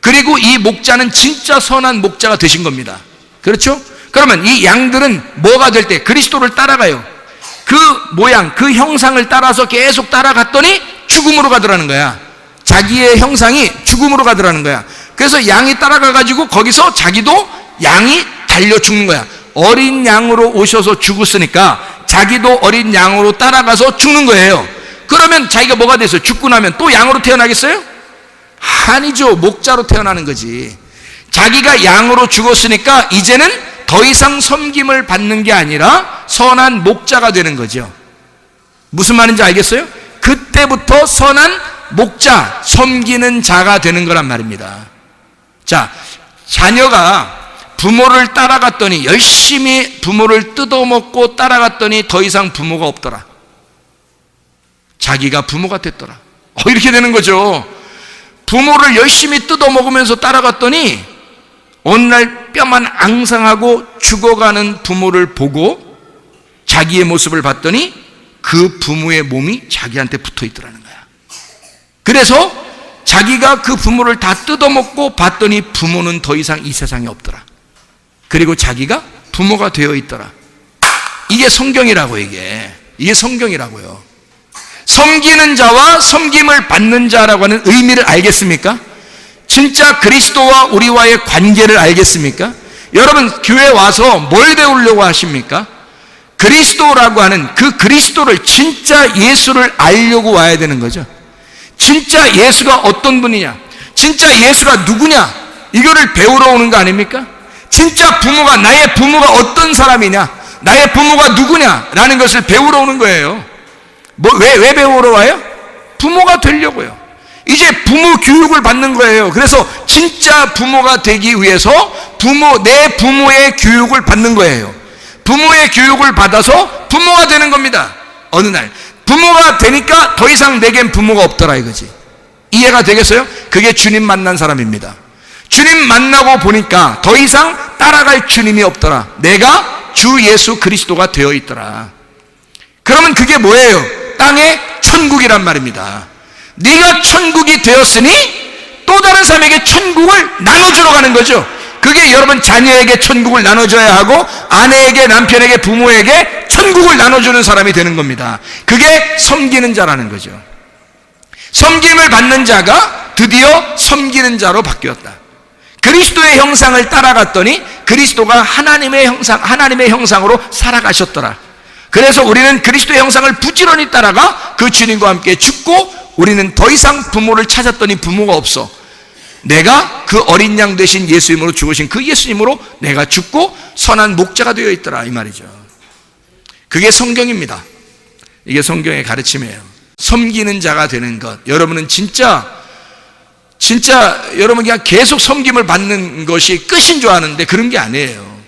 그리고 이 목자는 진짜 선한 목자가 되신 겁니다. 그렇죠? 그러면 이 양들은 뭐가 될 때 그리스도를 따라가요. 그 모양, 그 형상을 따라서 계속 따라갔더니 죽음으로 가더라는 거야. 자기의 형상이 죽음으로 가더라는 거야. 그래서 양이 따라가가지고 거기서 자기도 양이 달려 죽는 거야. 어린 양으로 오셔서 죽었으니까 자기도 어린 양으로 따라가서 죽는 거예요. 그러면 자기가 뭐가 됐어요? 죽고 나면 또 양으로 태어나겠어요? 아니죠. 목자로 태어나는 거지. 자기가 양으로 죽었으니까 이제는 더 이상 섬김을 받는 게 아니라 선한 목자가 되는 거죠. 무슨 말인지 알겠어요? 그때부터 선한 목자, 섬기는 자가 되는 거란 말입니다. 자, 자녀가 부모를 따라갔더니, 열심히 부모를 뜯어먹고 따라갔더니 더 이상 부모가 없더라. 자기가 부모가 됐더라. 이렇게 되는 거죠. 부모를 열심히 뜯어먹으면서 따라갔더니 어느 날 뼈만 앙상하고 죽어가는 부모를 보고 자기의 모습을 봤더니 그 부모의 몸이 자기한테 붙어 있더라는 거야. 그래서 자기가 그 부모를 다 뜯어먹고 봤더니 부모는 더 이상 이 세상에 없더라. 그리고 자기가 부모가 되어 있더라. 이게 성경이라고. 이게 성경이라고요. 섬기는 자와 섬김을 받는 자라고 하는 의미를 알겠습니까? 진짜 그리스도와 우리와의 관계를 알겠습니까? 여러분, 교회 와서 뭘 배우려고 하십니까? 그리스도라고 하는 그 그리스도를, 진짜 예수를 알려고 와야 되는 거죠. 진짜 예수가 어떤 분이냐, 진짜 예수가 누구냐, 이거를 배우러 오는 거 아닙니까? 진짜 부모가, 나의 부모가 어떤 사람이냐, 나의 부모가 누구냐라는 것을 배우러 오는 거예요. 왜 배우러 와요? 부모가 되려고요. 이제 부모 교육을 받는 거예요. 그래서 진짜 부모가 되기 위해서 내 부모의 교육을 받는 거예요. 부모의 교육을 받아서 부모가 되는 겁니다. 어느 날 부모가 되니까 더 이상 내겐 부모가 없더라 이거지. 이해가 되겠어요? 그게 주님 만난 사람입니다. 주님 만나고 보니까 더 이상 따라갈 주님이 없더라. 내가 주 예수 그리스도가 되어 있더라. 그러면 그게 뭐예요? 땅의 천국이란 말입니다. 네가 천국이 되었으니 또 다른 사람에게 천국을 나눠주러 가는 거죠. 그게 여러분 자녀에게 천국을 나눠줘야 하고, 아내에게, 남편에게, 부모에게 천국을 나눠주는 사람이 되는 겁니다. 그게 섬기는 자라는 거죠. 섬김을 받는 자가 드디어 섬기는 자로 바뀌었다. 그리스도의 형상을 따라갔더니 그리스도가 하나님의 형상으로 살아가셨더라. 그래서 우리는 그리스도의 형상을 부지런히 따라가 그 주님과 함께 죽고, 우리는 더 이상 부모를 찾았더니 부모가 없어. 내가 그 어린 양 되신 예수님으로 죽으신 그 예수님으로 내가 죽고 선한 목자가 되어 있더라, 이 말이죠. 그게 성경입니다. 이게 성경의 가르침이에요. 섬기는 자가 되는 것. 여러분은 진짜 여러분 그냥 계속 섬김을 받는 것이 끝인 줄 아는데 그런 게 아니에요.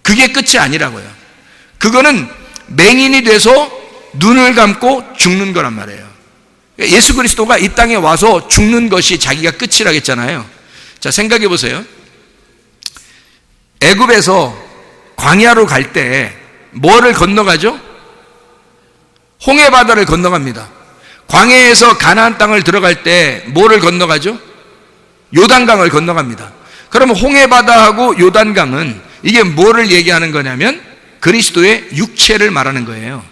그게 끝이 아니라고요. 그거는 맹인이 돼서 눈을 감고 죽는 거란 말이에요. 예수 그리스도가 이 땅에 와서 죽는 것이 자기가 끝이라고 했잖아요. 자, 생각해 보세요. 애굽에서 광야로 갈 때 뭐를 건너가죠? 홍해바다를 건너갑니다. 광야에서 가나안 땅을 들어갈 때 뭐를 건너가죠? 요단강을 건너갑니다. 그러면 홍해바다하고 요단강은 이게 뭐를 얘기하는 거냐면 그리스도의 육체를 말하는 거예요.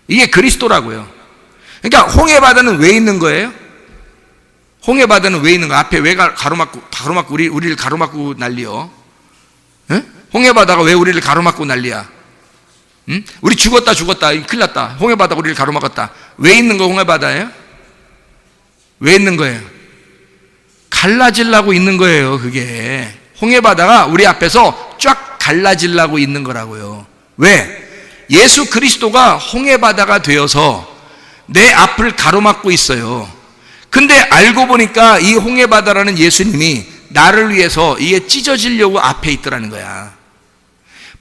이게 그리스도라고요. 그러니까 홍해바다는 왜 있는 거예요? 홍해바다는 왜 있는 거야? 앞에 왜 가로막고 우리를 가로막고 난리요? 에? 홍해바다가 왜 우리를 가로막고 난리야? 응? 우리 죽었다 큰일 났다. 홍해바다가 우리를 가로막았다. 왜 있는 거 홍해바다예요? 왜 있는 거예요? 갈라지려고 있는 거예요. 그게 홍해바다가 우리 앞에서 쫙 갈라지려고 있는 거라고요. 왜? 예수 그리스도가 홍해바다가 되어서 내 앞을 가로막고 있어요. 근데 알고 보니까 이 홍해바다라는 예수님이 나를 위해서 이게 찢어지려고 앞에 있더라는 거야.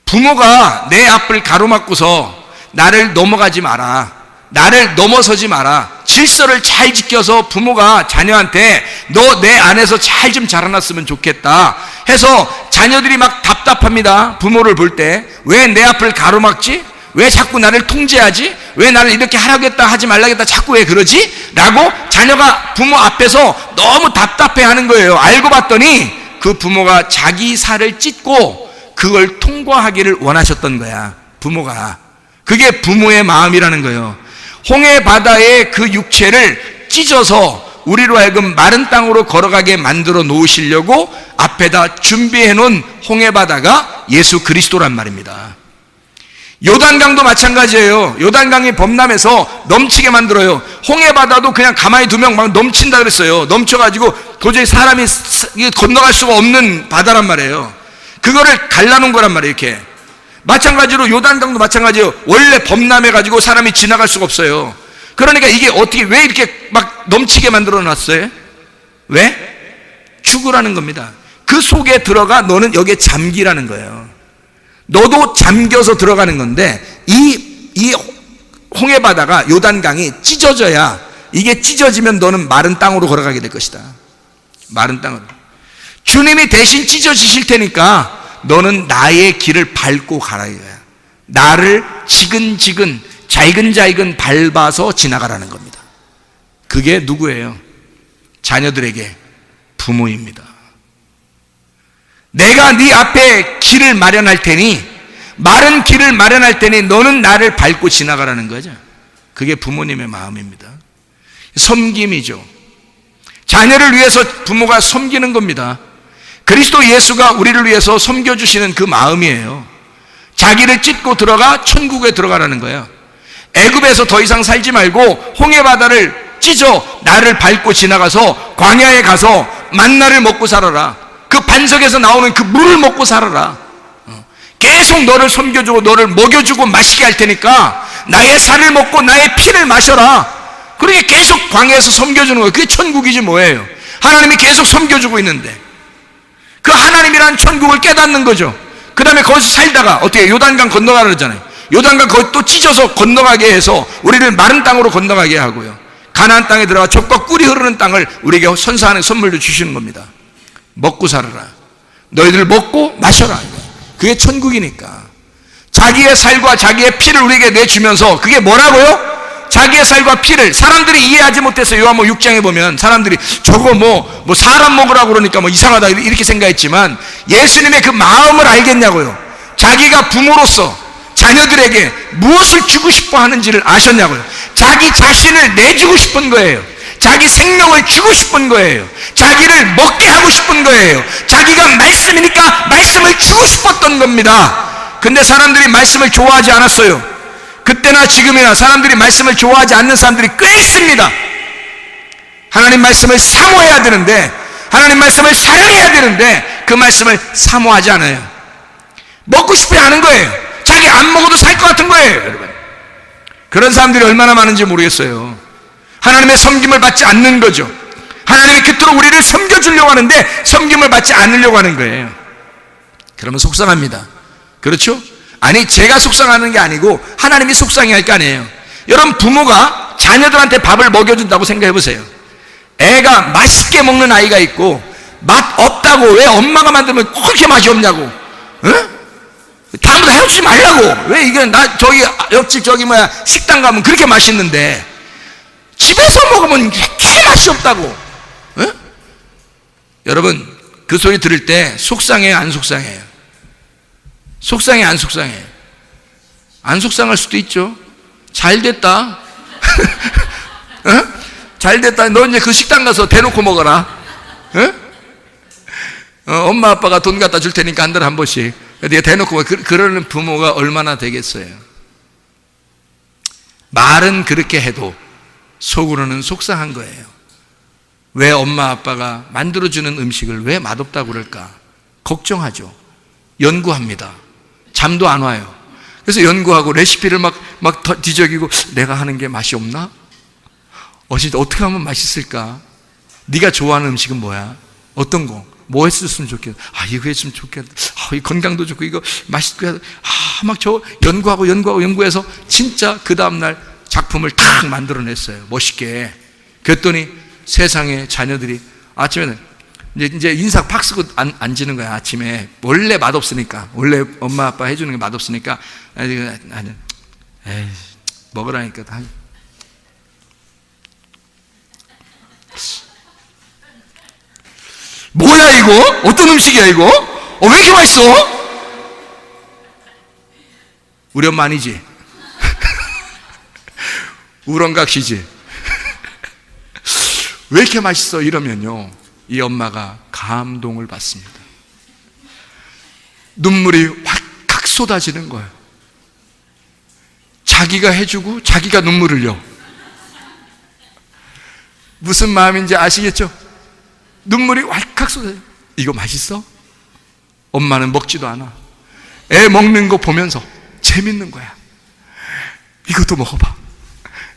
부모가 내 앞을 가로막고서 나를 넘어가지 마라, 나를 넘어서지 마라, 질서를 잘 지켜서 부모가 자녀한테 너 내 안에서 잘 좀 자라났으면 좋겠다 해서 자녀들이 막 답답합니다. 부모를 볼 때 왜 내 앞을 가로막지? 왜 자꾸 나를 통제하지? 왜 나를 이렇게 하라겠다 하지 말라겠다 자꾸 왜 그러지? 라고 자녀가 부모 앞에서 너무 답답해하는 거예요. 알고 봤더니 그 부모가 자기 살을 찢고 그걸 통과하기를 원하셨던 거야. 부모가. 그게 부모의 마음이라는 거예요. 홍해바다의 그 육체를 찢어서 우리로 하여금 마른 땅으로 걸어가게 만들어 놓으시려고 앞에다 준비해 놓은 홍해바다가 예수 그리스도란 말입니다. 요단강도 마찬가지예요. 요단강이 범람해서 넘치게 만들어요. 홍해바다도 그냥 가만히 두면 막 넘친다 그랬어요. 넘쳐가지고 도저히 사람이 건너갈 수가 없는 바다란 말이에요. 그거를 갈라놓은 거란 말이에요. 이렇게 마찬가지로 요단강도 마찬가지예요. 원래 범람해가지고 사람이 지나갈 수가 없어요. 그러니까 이게 어떻게 왜 이렇게 막 넘치게 만들어 놨어요? 왜? 죽으라는 겁니다. 그 속에 들어가 너는 여기에 잠기라는 거예요. 너도 잠겨서 들어가는 건데 이 홍해바다가 요단강이 찢어져야, 이게 찢어지면 너는 마른 땅으로 걸어가게 될 것이다. 마른 땅으로. 주님이 대신 찢어지실 테니까 너는 나의 길을 밟고 가라 이거야. 나를 지근지근 잘근잘근 밟아서 지나가라는 겁니다. 그게 누구예요? 자녀들에게 부모입니다. 내가 네 앞에 길을 마련할 테니, 마른 길을 마련할 테니 너는 나를 밟고 지나가라는 거죠. 그게 부모님의 마음입니다. 섬김이죠. 자녀를 위해서 부모가 섬기는 겁니다. 그리스도 예수가 우리를 위해서 섬겨주시는 그 마음이에요. 자기를 찢고 들어가 천국에 들어가라는 거예요. 애굽에서 더 이상 살지 말고 홍해바다를 찢어 나를 밟고 지나가서 광야에 가서 만나를 먹고 살아라. 그 반석에서 나오는 그 물을 먹고 살아라. 계속 너를 섬겨주고 너를 먹여주고 마시게 할 테니까 나의 살을 먹고 나의 피를 마셔라. 그렇게 계속 광야에서 섬겨주는 거예요. 그게 천국이지 뭐예요. 하나님이 계속 섬겨주고 있는데 그 하나님이라는 천국을 깨닫는 거죠. 그 다음에 거기서 살다가 어떻게 요단강 건너가라 그러잖아요. 요단강 거기 또 찢어서 건너가게 해서 우리를 마른 땅으로 건너가게 하고요. 가나안 땅에 들어가 젖과 꿀이 흐르는 땅을 우리에게 선사하는 선물로 주시는 겁니다. 먹고 살아라. 너희들 먹고 마셔라. 그게 천국이니까. 자기의 살과 자기의 피를 우리에게 내주면서, 그게 뭐라고요? 자기의 살과 피를. 사람들이 이해하지 못해서 요한복음 6장에 보면 사람들이 저거 뭐 사람 먹으라고 그러니까 뭐 이상하다 이렇게 생각했지만 예수님의 그 마음을 알겠냐고요. 자기가 부모로서 자녀들에게 무엇을 주고 싶어 하는지를 아셨냐고요. 자기 자신을 내주고 싶은 거예요. 자기 생명을 주고 싶은 거예요. 자기를 먹게 하고 싶은 거예요. 자기가 말씀이니까 말씀을 주고 싶었던 겁니다. 근데 사람들이 말씀을 좋아하지 않았어요. 그때나 지금이나 사람들이 말씀을 좋아하지 않는 사람들이 꽤 있습니다. 하나님 말씀을 사모해야 되는데, 하나님 말씀을 사랑해야 되는데 그 말씀을 사모하지 않아요. 먹고 싶어 하는 거예요. 자기 안 먹어도 살 것 같은 거예요, 여러분. 그런 사람들이 얼마나 많은지 모르겠어요. 하나님의 섬김을 받지 않는 거죠. 하나님이 그토록 우리를 섬겨주려고 하는데 섬김을 받지 않으려고 하는 거예요. 그러면 속상합니다. 그렇죠? 아니, 제가 속상하는 게 아니고 하나님이 속상해할 거 아니에요. 여러분, 부모가 자녀들한테 밥을 먹여준다고 생각해 보세요. 애가 맛있게 먹는 아이가 있고 맛 없다고, 왜 엄마가 만들면 그렇게 맛이 없냐고, 응? 다음부터 해주지 말라고. 왜 이게 저기 옆집 식당 가면 그렇게 맛있는데 집에서 먹으면 이렇게 맛이 없다고, 응? 여러분, 그 소리 들을 때 속상해요, 안 속상해요? 속상해, 안 속상해요? 안 속상할 수도 있죠. 잘 됐다. 어? 잘 됐다. 너 이제 그 식당 가서 대놓고 먹어라. 엄마 아빠가 돈 갖다 줄 테니까 한 달에 한 번씩 네가 대놓고 먹어. 그러는 부모가 얼마나 되겠어요. 말은 그렇게 해도 속으로는 속상한 거예요. 왜 엄마 아빠가 만들어주는 음식을 왜 맛없다고 그럴까? 걱정하죠. 연구합니다. 잠도 안 와요. 그래서 연구하고 레시피를 막 뒤적이고, 내가 하는 게 맛이 없나? 어떻게 하면 맛있을까? 네가 좋아하는 음식은 뭐야? 어떤 거? 뭐 했었으면 좋겠다. 이거 했으면 좋겠다. 이 건강도 좋고 이거 맛있고 해야 막 저 연구해서 진짜 그 다음날 작품을 탁 만들어냈어요. 멋있게. 그랬더니 세상에 자녀들이 아침에는 이제 인사 팍 쓰고 앉는 거야. 아침에 원래 맛없으니까, 원래 엄마 아빠 해주는 게 맛없으니까 에이, 먹으라니까 다. 뭐야 이거? 어떤 음식이야 이거? 왜 이렇게 맛있어? 우리 엄마 아니지? 우렁각시지? 왜 이렇게 맛있어? 이러면요, 이 엄마가 감동을 받습니다. 눈물이 확 쏟아지는 거예요. 자기가 해주고 자기가 눈물을 흘려. 무슨 마음인지 아시겠죠? 눈물이 왈칵 쏟아져. 이거 맛있어? 엄마는 먹지도 않아. 애 먹는 거 보면서 재밌는 거야. 이것도 먹어봐.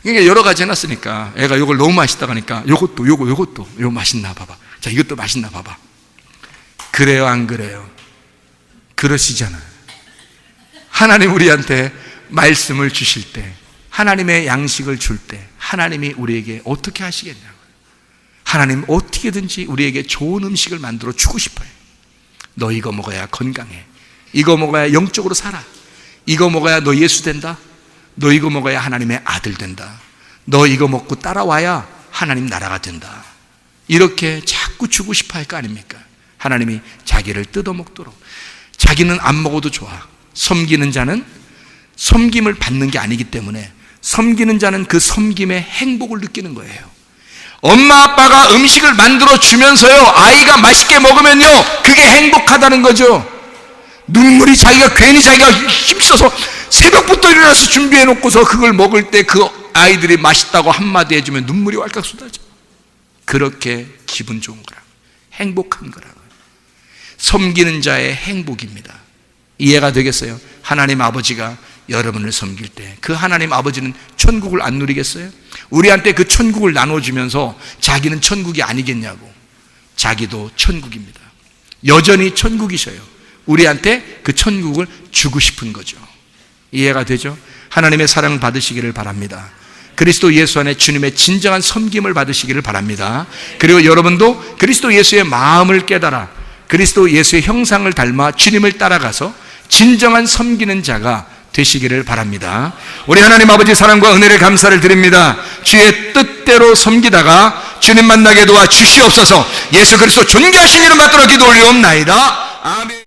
그러니까 여러 가지 해놨으니까 애가 이걸 너무 맛있다고 하니까 요것도 요거 맛있나 봐봐. 자, 이것도 맛있나 봐봐. 그래요, 안 그래요? 그러시잖아요. 하나님 우리한테 말씀을 주실 때, 하나님의 양식을 줄 때 하나님이 우리에게 어떻게 하시겠냐고. 하나님 어떻게든지 우리에게 좋은 음식을 만들어 주고 싶어요. 너 이거 먹어야 건강해. 이거 먹어야 영적으로 살아. 이거 먹어야 너 예수 된다. 너 이거 먹어야 하나님의 아들 된다. 너 이거 먹고 따라와야 하나님 나라가 된다. 이렇게 자꾸 주고 싶어 할 거 아닙니까? 하나님이 자기를 뜯어먹도록. 자기는 안 먹어도 좋아. 섬기는 자는 섬김을 받는 게 아니기 때문에, 섬기는 자는 그 섬김의 행복을 느끼는 거예요. 엄마 아빠가 음식을 만들어 주면서요, 아이가 맛있게 먹으면요, 그게 행복하다는 거죠. 눈물이 괜히 자기가 힘써서 새벽부터 일어나서 준비해 놓고서 그걸 먹을 때 그 아이들이 맛있다고 한마디 해주면 눈물이 왈칵 쏟아져. 그렇게 기분 좋은 거라고, 행복한 거라고. 섬기는 자의 행복입니다. 이해가 되겠어요? 하나님 아버지가 여러분을 섬길 때 그 하나님 아버지는 천국을 안 누리겠어요? 우리한테 그 천국을 나눠주면서 자기는 천국이 아니겠냐고. 자기도 천국입니다. 여전히 천국이셔요. 우리한테 그 천국을 주고 싶은 거죠. 이해가 되죠? 하나님의 사랑을 받으시기를 바랍니다. 그리스도 예수 안에 주님의 진정한 섬김을 받으시기를 바랍니다. 그리고 여러분도 그리스도 예수의 마음을 깨달아 그리스도 예수의 형상을 닮아 주님을 따라가서 진정한 섬기는 자가 되시기를 바랍니다. 우리 하나님 아버지 사랑과 은혜를 감사를 드립니다. 주의 뜻대로 섬기다가 주님 만나게 도와 주시옵소서. 예수 그리스도 존귀하신 이름 받들어 기도 올리옵나이다. 아멘.